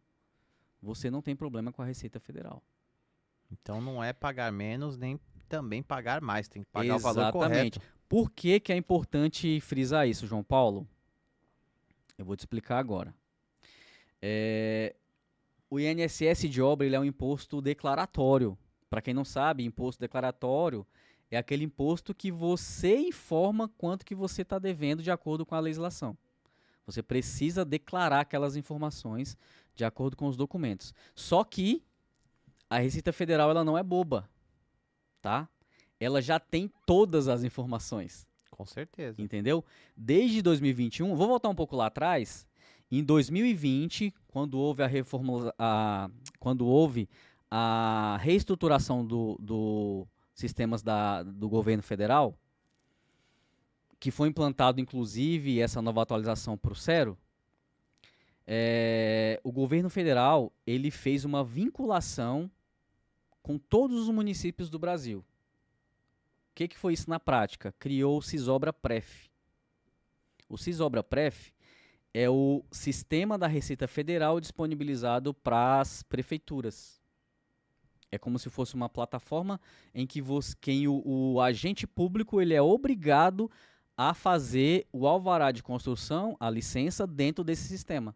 você não tem problema com a Receita Federal. Então não é pagar menos, nem também pagar mais. Tem que pagar o valor Exatamente. correto. Por que que é importante frisar isso, João Paulo? Eu vou te explicar agora. O INSS de obra ele é um imposto declaratório. Para quem não sabe, imposto declaratório é aquele imposto que você informa quanto que você está devendo de acordo com a legislação. Você precisa declarar aquelas informações de acordo com os documentos. Só que a Receita Federal ela não é boba, tá? Ela já tem todas as informações. Com certeza. Entendeu? Desde 2021, vou voltar um pouco lá atrás. Em 2020, quando houve quando houve a reestruturação do sistemas do governo federal, que foi implantado inclusive essa nova atualização para o Cero, o governo federal ele fez uma vinculação com todos os municípios do Brasil. O que foi isso na prática? Criou o Cisobra-Pref. O Cisobra-Pref é o sistema da Receita Federal disponibilizado para as prefeituras. É como se fosse uma plataforma em que o agente público ele é obrigado a fazer o alvará de construção, a licença, dentro desse sistema.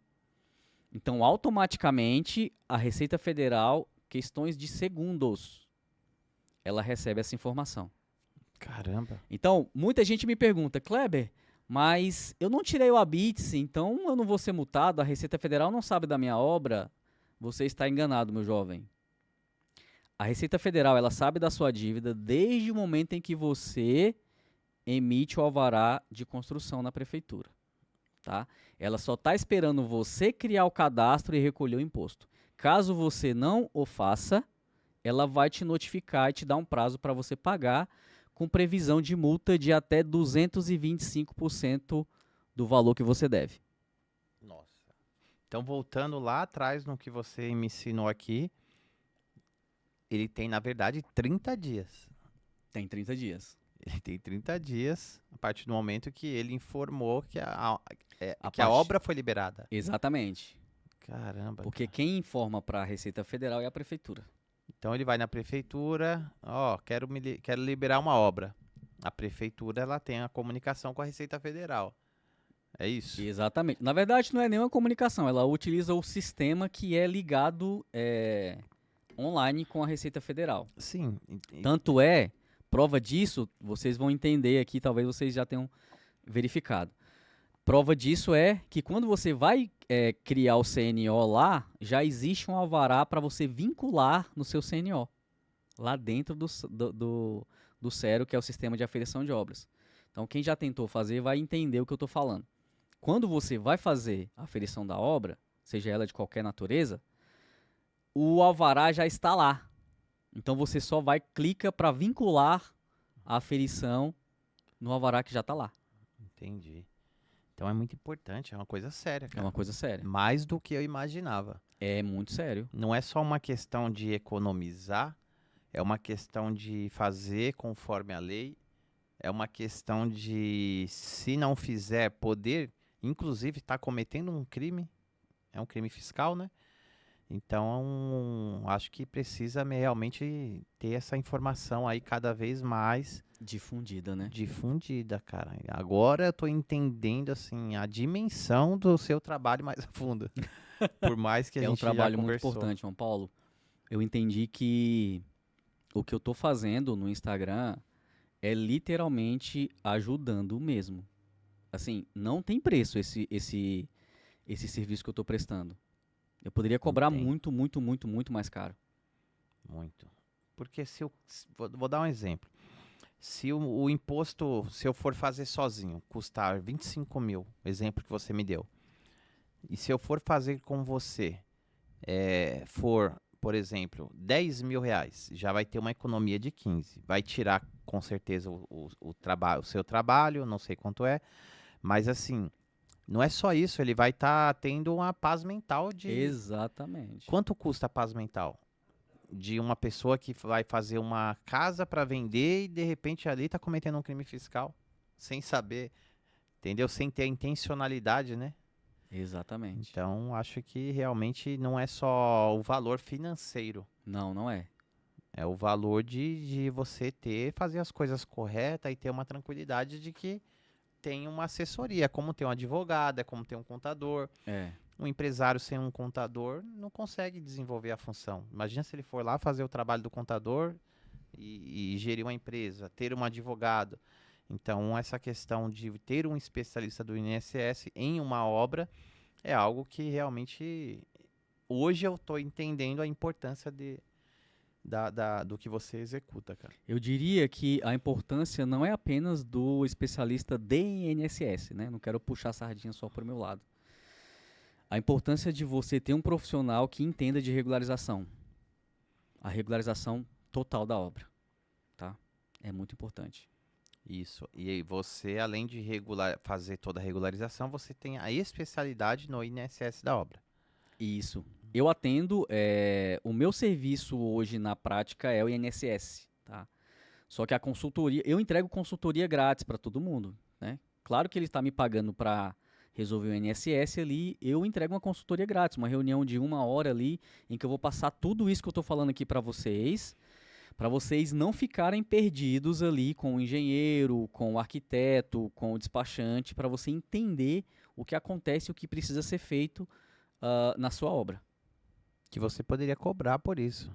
Então, automaticamente, a Receita Federal, questões de segundos, ela recebe essa informação. Caramba. Então, muita gente me pergunta, Kleber, mas eu não tirei o ABITS, então eu não vou ser multado, a Receita Federal não sabe da minha obra? Você está enganado, meu jovem. A Receita Federal, ela sabe da sua dívida desde o momento em que você emite o alvará de construção na prefeitura. Tá? Ela só está esperando você criar o cadastro e recolher o imposto. Caso você não o faça, ela vai te notificar e te dar um prazo para você pagar, com previsão de multa de até 225% do valor que você deve. Nossa. Então, voltando lá atrás no que você me ensinou aqui, ele tem, na verdade, 30 dias. Tem 30 dias. Ele tem 30 dias a partir do momento que ele informou que a parte- obra foi liberada. Exatamente. Caramba. Porque cara. quem informa para a Receita Federal é a prefeitura. Então ele vai na prefeitura, quero liberar uma obra. A prefeitura ela tem a comunicação com a Receita Federal. É isso? Exatamente. Na verdade, não é nenhuma comunicação. Ela utiliza o sistema que é ligado online com a Receita Federal. Sim. Tanto prova disso, vocês vão entender aqui, talvez vocês já tenham verificado. Prova disso é que quando você vai criar o CNO lá, já existe um alvará para você vincular no seu CNO. Lá dentro do Cero, que é o Sistema de Aferição de Obras. Então, quem já tentou fazer vai entender o que eu estou falando. Quando você vai fazer a aferição da obra, seja ela de qualquer natureza, o alvará já está lá. Então, você só clica para vincular a aferição no alvará que já está lá. Entendi. Então é muito importante, é uma coisa séria, cara. É uma coisa séria. Mais do que eu imaginava. É muito sério. Não é só uma questão de economizar, é uma questão de fazer conforme a lei, é uma questão de, se não fizer, poder, inclusive, estar cometendo um crime. É um crime fiscal, né? Então, acho que precisa realmente ter essa informação aí cada vez mais Difundida, né? difundida, cara. Agora eu tô entendendo, assim, a dimensão do seu trabalho mais a fundo. Por mais que a É um gente já trabalho muito conversou. importante, João Paulo. Eu entendi que o que eu tô fazendo no Instagram é literalmente ajudando mesmo. Assim, não tem preço esse esse serviço que eu estou prestando. Eu poderia cobrar Entendo. muito, muito, muito, muito mais caro. Muito. Porque vou dar um exemplo. Se o imposto, se eu for fazer sozinho, custar 25 mil, exemplo que você me deu, e se eu for fazer com você, for, por exemplo, 10 mil reais, já vai ter uma economia de 15. Vai tirar com certeza o seu trabalho, não sei quanto é, mas assim, não é só isso, ele vai estar tendo uma paz mental de... Exatamente. Quanto custa a paz mental? De uma pessoa que vai fazer uma casa para vender e de repente ali tá cometendo um crime fiscal, sem saber, entendeu? Sem ter a intencionalidade, né? Exatamente. Então, acho que realmente não é só o valor financeiro, Não, não é. é o valor de você fazer as coisas corretas e ter uma tranquilidade de que tem uma assessoria, como ter um advogado, é como ter um contador. É. Um empresário sem um contador não consegue desenvolver a função. Imagina se ele for lá fazer o trabalho do contador e gerir uma empresa, ter um advogado. Então, essa questão de ter um especialista do INSS em uma obra é algo que realmente hoje eu estou entendendo a importância do que você executa, cara. Eu diria que a importância não é apenas do especialista de INSS, né? Não quero puxar a sardinha só para o meu lado. A importância de você ter um profissional que entenda de regularização. A regularização total da obra, tá? É muito importante. Isso. E aí você, além de fazer toda a regularização, você tem a especialidade no INSS da obra. Isso. Eu atendo, o meu serviço hoje na prática é o INSS, tá? Só que a consultoria, eu entrego consultoria grátis para todo mundo, né? Claro que ele está me pagando para resolver o INSS ali, eu entrego uma consultoria grátis, uma reunião de 1 hora ali, em que eu vou passar tudo isso que eu estou falando aqui para vocês não ficarem perdidos ali com o engenheiro, com o arquiteto, com o despachante, para você entender o que acontece e o que precisa ser feito na sua obra. Que você poderia cobrar por isso,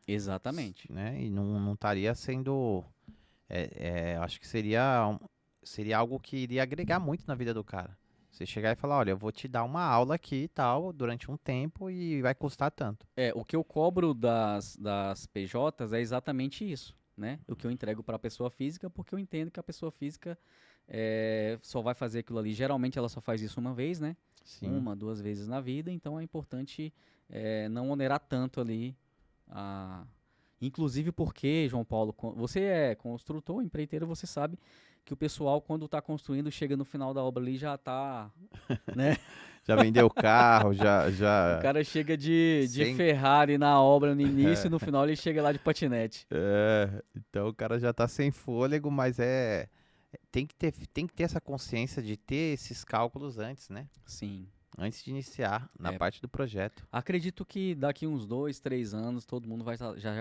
Exatamente. né? E não estaria sendo... acho que seria algo que iria agregar muito na vida do cara. Você chegar e falar, olha, eu vou te dar uma aula aqui e tal, durante um tempo e vai custar tanto. O que eu cobro das PJs é exatamente isso, né? O que eu entrego para a pessoa física, porque eu entendo que a pessoa física só vai fazer aquilo ali. Geralmente ela só faz isso uma vez, né? Sim. 1, 2 vezes na vida, então é importante não onerar tanto ali. Inclusive porque, João Paulo, você é construtor, empreiteiro, você sabe que o pessoal, quando está construindo, chega no final da obra ali já está, né? Já vendeu o carro, já... O cara chega de Sem- Ferrari na obra no início e no final ele chega lá de patinete. então o cara já tá sem fôlego, mas tem que ter essa consciência de ter esses cálculos antes, né? Sim. Antes de iniciar na É. parte do projeto. Acredito que daqui uns 2, 3 anos todo mundo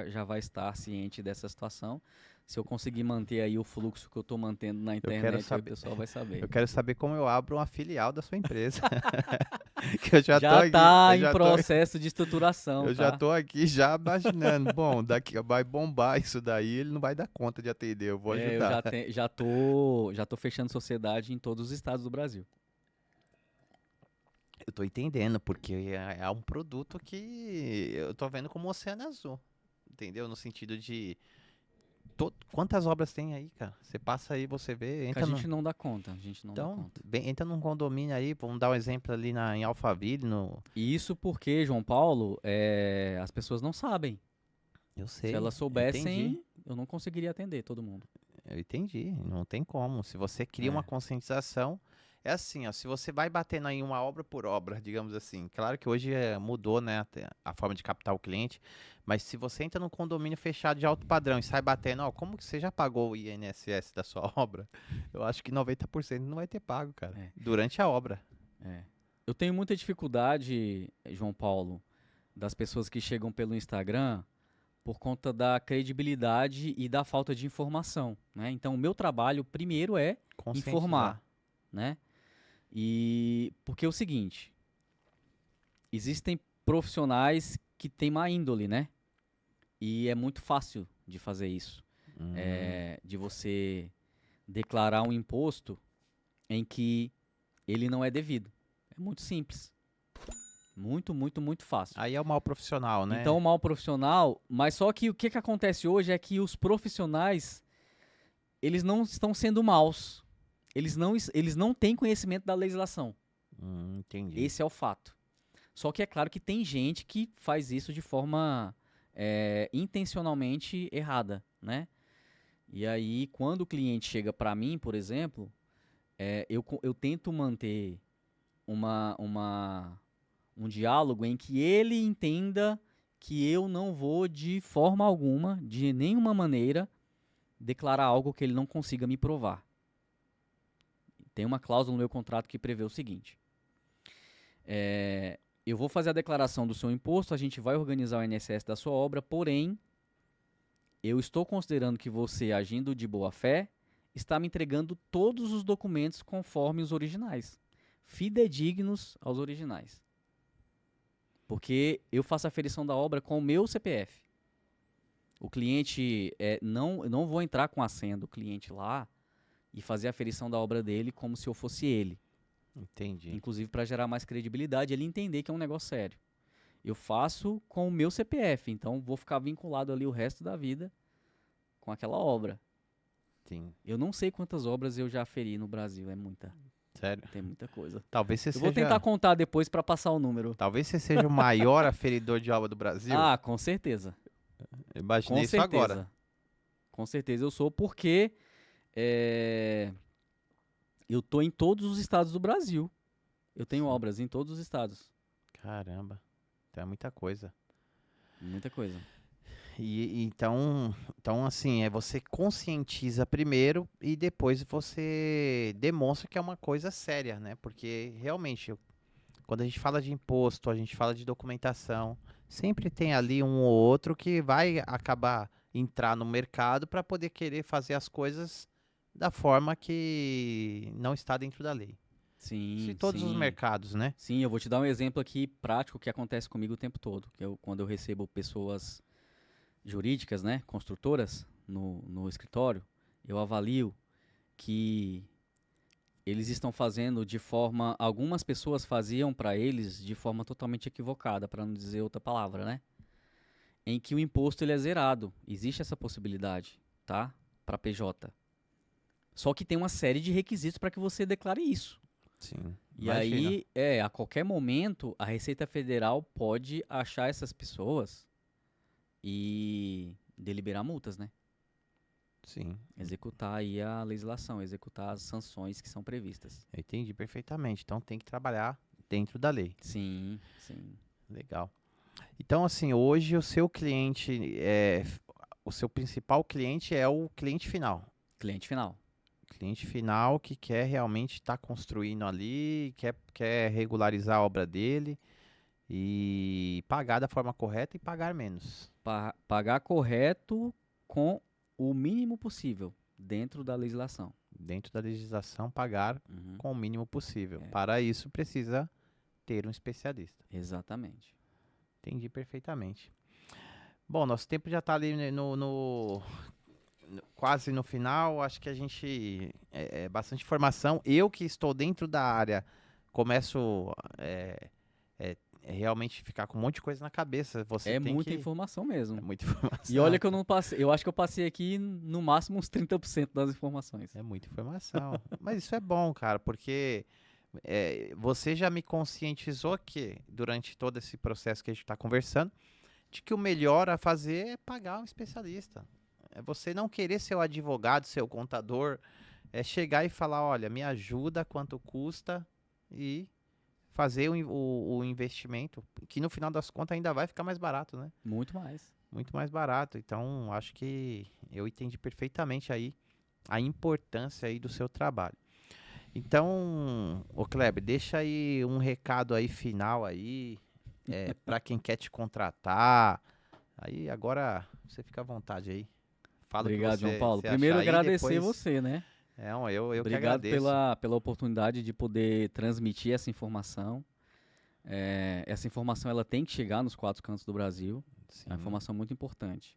já vai estar ciente dessa situação. Se eu conseguir manter aí o fluxo que eu estou mantendo na internet, aí o saber- pessoal vai saber. Eu quero saber como eu abro uma filial da sua empresa. Que eu já tô Já aqui, está eu em já tô- processo de estruturação, eu já tá? tô aqui já imaginando. Bom, daqui vai bombar isso daí, ele não vai dar conta de atender, eu vou Eu ajudar. já tô fechando sociedade em todos os estados do Brasil. Eu tô entendendo, porque é um produto que eu tô vendo como oceano azul. Entendeu? No sentido de. Quantas obras tem aí, cara? Você passa aí, você vê, Que entra a no. gente não dá conta, a gente não dá Então, conta. entra num condomínio aí, vamos dar um exemplo ali em Alphaville, no. E isso porque, João Paulo, as pessoas não sabem. Eu sei. Se elas eu entendi. soubessem, eu não conseguiria atender todo mundo. Eu entendi, não tem como. Se você cria uma É. conscientização, é assim, ó, se você vai batendo aí uma obra por obra, digamos assim. Claro que hoje mudou, né, até a forma de captar o cliente, mas se você entra num condomínio fechado de alto padrão e sai batendo, ó, como que você já pagou o INSS da sua obra? Eu acho que 90% não vai ter pago, cara, É. durante a obra. Eu tenho muita dificuldade, João Paulo, das pessoas que chegam pelo Instagram por conta da credibilidade e da falta de informação, né? Então, o meu trabalho primeiro é informar, né? E porque é o seguinte, existem profissionais que têm má índole, né? E é muito fácil de fazer isso, de você declarar um imposto em que ele não é devido. É muito simples. Muito, muito, muito fácil. Aí é o mal profissional, né? Então, o mal profissional, mas só que o que acontece hoje é que os profissionais, eles não estão sendo maus. Eles não têm conhecimento da legislação. Entendi. Esse é o fato. Só que é claro que tem gente que faz isso de forma intencionalmente errada, né? E aí, quando o cliente chega para mim, por exemplo, eu tento manter um diálogo em que ele entenda que eu não vou de forma alguma, de nenhuma maneira, declarar algo que ele não consiga me provar. Tem uma cláusula no meu contrato que prevê o seguinte: eu vou fazer a declaração do seu imposto, a gente vai organizar o INSS da sua obra, porém, eu estou considerando que você, agindo de boa fé, está me entregando todos os documentos conforme os originais, fidedignos aos originais. Porque eu faço a aferição da obra com o meu CPF. O cliente, não vou entrar com a senha do cliente lá e fazer a aferição da obra dele como se eu fosse ele. Entendi. Inclusive para gerar mais credibilidade, ele entender que é um negócio sério. Eu faço com o meu CPF, então vou ficar vinculado ali o resto da vida com aquela obra. Sim. Eu não sei quantas obras eu já aferi no Brasil, é muita. Sério? Tem muita coisa. Talvez você Eu vou tentar contar depois para passar o número. Talvez você seja o maior aferidor de obra do Brasil. Ah, com certeza. Eu imaginei Com isso certeza. agora. Com certeza eu sou, porque eu tô em todos os estados do Brasil. Eu tenho obras em todos os estados. Caramba. Então é muita coisa. Muita coisa. Então assim, você conscientiza primeiro e depois você demonstra que é uma coisa séria, né? Porque realmente, quando a gente fala de imposto, a gente fala de documentação, sempre tem ali um ou outro que vai acabar entrar no mercado para poder querer fazer as coisas da forma que não está dentro da lei. Sim, Isso em todos os mercados, né? Sim, eu vou te dar um exemplo aqui prático que acontece comigo o tempo todo. Quando eu recebo pessoas jurídicas, né, construtoras, no escritório, eu avalio que eles estão fazendo de forma... Algumas pessoas faziam para eles de forma totalmente equivocada, para não dizer outra palavra, né? Em que o imposto ele é zerado. Existe essa possibilidade, tá? Para PJ. Só que tem uma série de requisitos para que você declare isso. Sim. E aí, a qualquer momento, a Receita Federal pode achar essas pessoas e deliberar multas, né? Sim. Executar aí a legislação, executar as sanções que são previstas. Eu entendi perfeitamente. Então tem que trabalhar dentro da lei. Sim, sim. Legal. Então, assim, hoje o seu cliente o seu principal cliente é o cliente final. Cliente final. Cliente final que quer realmente estar construindo ali, quer regularizar a obra dele e pagar da forma correta e pagar menos. Pagar correto com o mínimo possível dentro da legislação. Dentro da legislação, pagar com o mínimo possível. É. Para isso, precisa ter um especialista. Exatamente. Entendi perfeitamente. Bom, nosso tempo já está ali quase no final. Acho que a gente bastante informação. Eu que estou dentro da área começo realmente ficar com um monte de coisa na cabeça. Você tem muita informação mesmo. É muita informação. E olha que eu não passei, eu acho que eu passei aqui no máximo uns 30% das informações. É muita informação. Mas isso é bom, cara, porque você já me conscientizou que, durante todo esse processo que a gente está conversando, de que o melhor a fazer é pagar um especialista. É você não querer ser o advogado, ser o contador, é chegar e falar, olha, me ajuda, quanto custa, e fazer o investimento, que no final das contas ainda vai ficar mais barato, né? Muito mais. Muito mais barato. Então, acho que eu entendi perfeitamente aí a importância aí do seu trabalho. Então, ô Kleber, deixa aí um recado aí final aí, para quem quer te contratar. Aí agora você fica à vontade aí. Fala. Obrigado, o que você, João Paulo. você Primeiro achar aí, agradecer depois... você, né? Eu que Obrigado agradeço. pela oportunidade de poder transmitir essa informação. Essa informação ela tem que chegar nos 4 cantos do Brasil. Sim. É uma informação muito importante.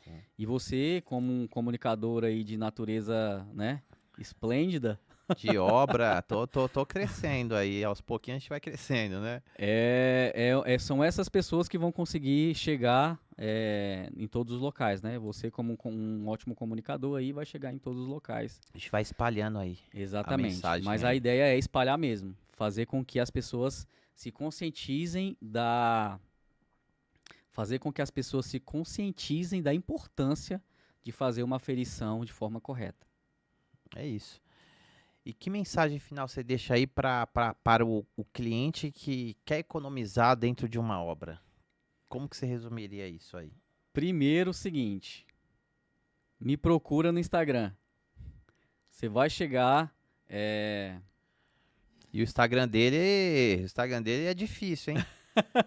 Sim. E você, como um comunicador aí de natureza, né, esplêndida, De obra, tô crescendo aí, aos pouquinhos a gente vai crescendo, né? São essas pessoas que vão conseguir chegar em todos os locais, né? Você, como um ótimo comunicador aí, vai chegar em todos os locais. A gente vai espalhando aí a Exatamente. mensagem Mas a aí. ideia é espalhar mesmo, fazer com que as pessoas se conscientizem da, fazer com que as pessoas se conscientizem da importância de fazer uma aferição de forma correta. É isso. E que mensagem final você deixa aí para o cliente que quer economizar dentro de uma obra? Como que você resumiria isso aí? Primeiro, o seguinte, me procura no Instagram. Você vai chegar, E o Instagram dele é difícil, hein?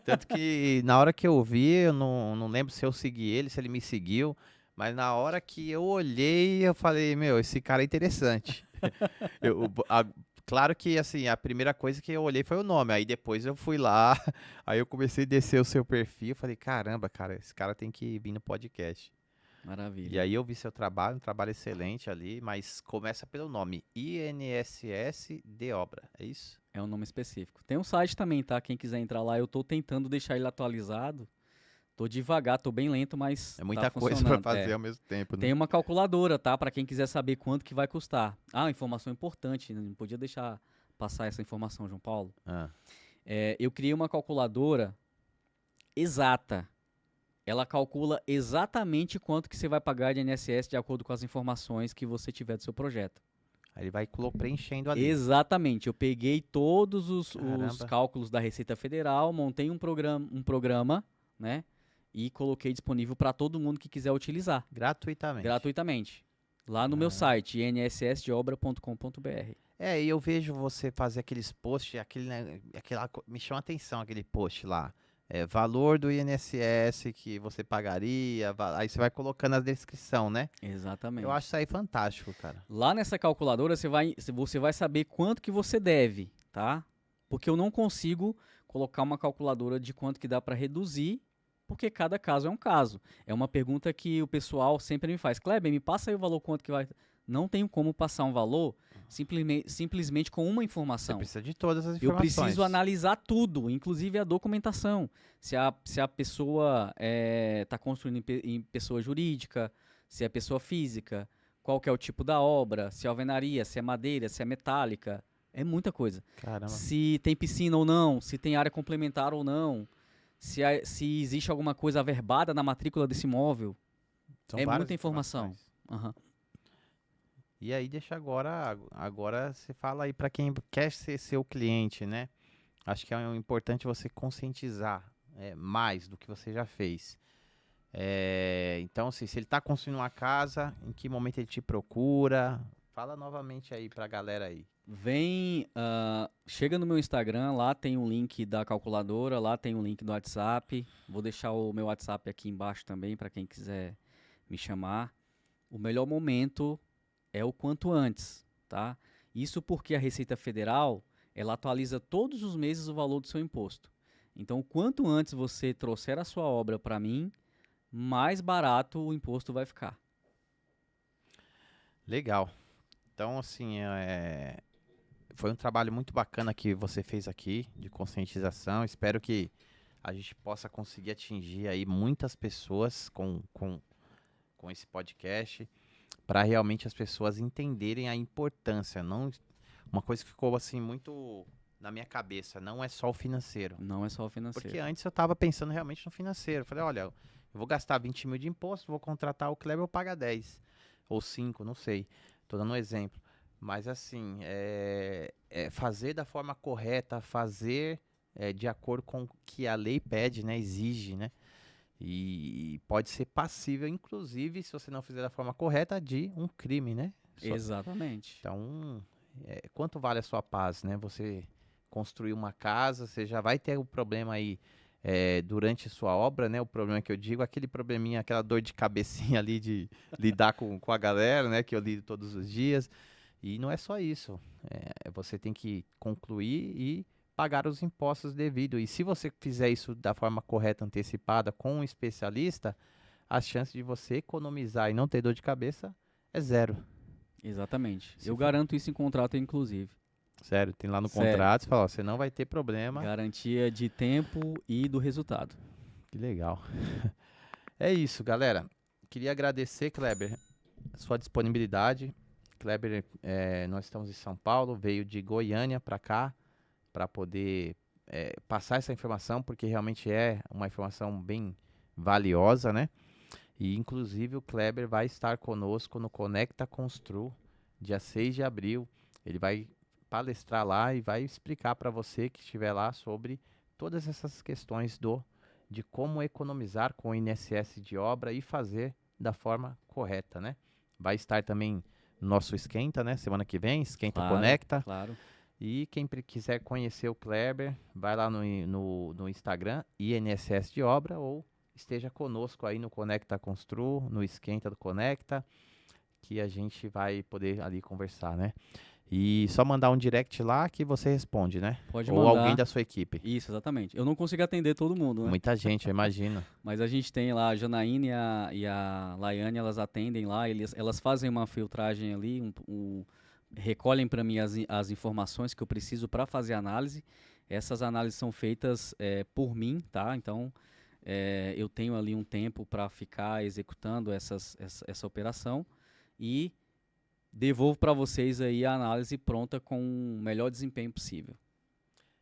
Tanto que na hora que eu vi, eu não lembro se eu segui ele, se ele me seguiu, mas na hora que eu olhei, eu falei, meu, esse cara é interessante. Eu, claro que, assim, a primeira coisa que eu olhei foi o nome, aí depois eu fui lá, aí eu comecei a descer o seu perfil, falei, caramba, cara, esse cara tem que vir no podcast. E maravilha. aí eu vi seu trabalho, um trabalho excelente ali, mas começa pelo nome, INSS de Obra, é isso? É um nome específico. Tem um site também, tá? Quem quiser entrar lá, eu tô tentando deixar ele atualizado. Tô devagar, tô bem lento, mas É tá muita coisa pra funcionando. fazer ao mesmo tempo, né? Tem uma calculadora, tá? Para quem quiser saber quanto que vai custar. Ah, informação importante, né? Não podia deixar passar essa informação, João Paulo. Ah, Eu criei uma calculadora exata. Ela calcula exatamente quanto que você vai pagar de INSS de acordo com as informações que você tiver do seu projeto. aí ele vai preenchendo ali. Exatamente. Eu peguei todos os Caramba, cálculos da Receita Federal, montei um programa, né? E coloquei disponível para todo mundo que quiser utilizar, gratuitamente. gratuitamente. Lá no meu Ah. site, inssdeobra.com.br. É, e eu vejo você fazer aqueles posts, aquele, né, me chama a atenção aquele post lá. É, valor do INSS que você pagaria, aí você vai colocando a descrição, né? Eu acho Exatamente. isso aí fantástico, cara. Lá nessa calculadora você vai saber quanto que você deve, tá? Porque eu não consigo colocar uma calculadora de quanto que dá para reduzir, porque cada caso é um caso. É uma pergunta que o pessoal sempre me faz. Kleber, me passa aí o valor quanto que vai. Não tenho como passar um valor simplesmente com uma Você informação. precisa de todas as Eu informações. preciso analisar tudo, inclusive a documentação. Se a pessoa está construindo em pessoa jurídica, se é pessoa física, qual que é o tipo da obra, se é alvenaria, se é madeira, se é metálica. É muita coisa. Caramba, Se tem piscina ou não, se tem área complementar ou não, se existe alguma coisa averbada na matrícula desse imóvel. são É várias muita informação. informações. Aham. E aí deixa agora você fala aí para quem quer ser seu cliente, né? Acho que é importante você conscientizar mais do que você já fez. Então, assim, se ele está construindo uma casa, em que momento ele te procura? Fala novamente aí pra galera aí. Chega no meu Instagram, lá tem um link da calculadora, lá tem um link do WhatsApp. Vou deixar o meu WhatsApp aqui embaixo também para quem quiser me chamar. O melhor momento é o quanto antes, tá? Isso porque a Receita Federal, ela atualiza todos os meses o valor do seu imposto. Então, o quanto antes você trouxer a sua obra para mim, mais barato o imposto vai ficar. Legal. Então, assim, foi um trabalho muito bacana que você fez aqui de conscientização. Espero que a gente possa conseguir atingir aí muitas pessoas com esse podcast, para realmente as pessoas entenderem a importância. Não, uma coisa que ficou assim muito na minha cabeça, não é só o financeiro. Não é só o Porque financeiro. antes eu estava pensando realmente no financeiro. Falei, olha, eu vou gastar 20 mil de imposto, vou contratar o Kleber, eu pago 10 ou 5, não sei. Tô dando um exemplo. Mas assim, fazer da forma correta, fazer de acordo com o que a lei pede, né, exige, né? E pode ser passível, inclusive, se você não fizer da forma correta, de um crime, né? Exatamente. Então, quanto vale a sua paz, né? Você construir uma casa, você já vai ter o problema aí durante sua obra, né? O problema que eu digo, aquele probleminha, aquela dor de cabecinha ali de lidar com a galera, né? Que eu lido todos os dias. E não é só isso. Você tem que concluir e pagar os impostos devidos. E se você fizer isso da forma correta, antecipada, com um especialista, a chance de você economizar e não ter dor de cabeça é zero. Exatamente. Se Eu for- garanto isso em contrato, inclusive. Sério, tem lá no Sério. contrato, você fala, ó, você não vai ter problema. Garantia de tempo e do resultado. Que legal. É isso, galera. Queria agradecer, Kleber, a sua disponibilidade. Kleber, nós estamos em São Paulo, veio de Goiânia para cá para poder passar essa informação, porque realmente é uma informação bem valiosa, né? E inclusive o Kleber vai estar conosco no Conecta Constru, dia 6 de abril. Ele vai palestrar lá e vai explicar para você que estiver lá sobre todas essas questões de como economizar com o INSS de obra e fazer da forma correta, né? Vai estar também no nosso Esquenta, né? Semana que vem, Esquenta Claro, Conecta. claro. E quem quiser conhecer o Kleber, vai lá no Instagram, INSS de Obra, ou esteja conosco aí no Conecta Constru, no Esquenta do Conecta, que a gente vai poder ali conversar, né? E só mandar um direct lá que você responde, né? Pode Ou alguém mandar. da sua equipe. Isso, exatamente. Eu não consigo atender todo mundo, né? Muita gente, eu imagino. Mas a gente tem lá a Janaína e a Laiane, elas atendem lá, elas fazem uma filtragem ali, recolhem para mim as informações que eu preciso para fazer a análise. Essas análises são feitas por mim, tá? Então, eu tenho ali um tempo para ficar executando essa operação e devolvo para vocês aí a análise pronta com o melhor desempenho possível.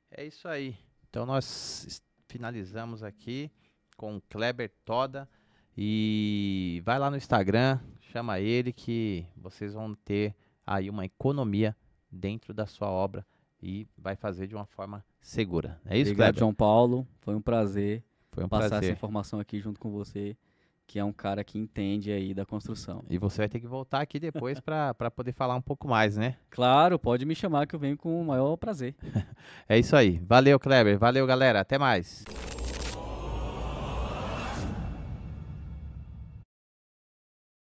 É isso aí. Então nós finalizamos aqui com o Kleber Toda. E vai lá no Instagram, chama ele que vocês vão ter aí uma economia dentro da sua obra e vai fazer de uma forma segura. É isso, Obrigado, Kleber? João Paulo. Foi um prazer Foi um passar essa prazer. informação aqui junto com você, que é um cara que entende aí da construção. E você vai ter que voltar aqui depois para poder falar um pouco mais, né? Claro, pode me chamar que eu venho com o maior prazer. É isso aí. Valeu, Kleber. Valeu, galera. Até mais.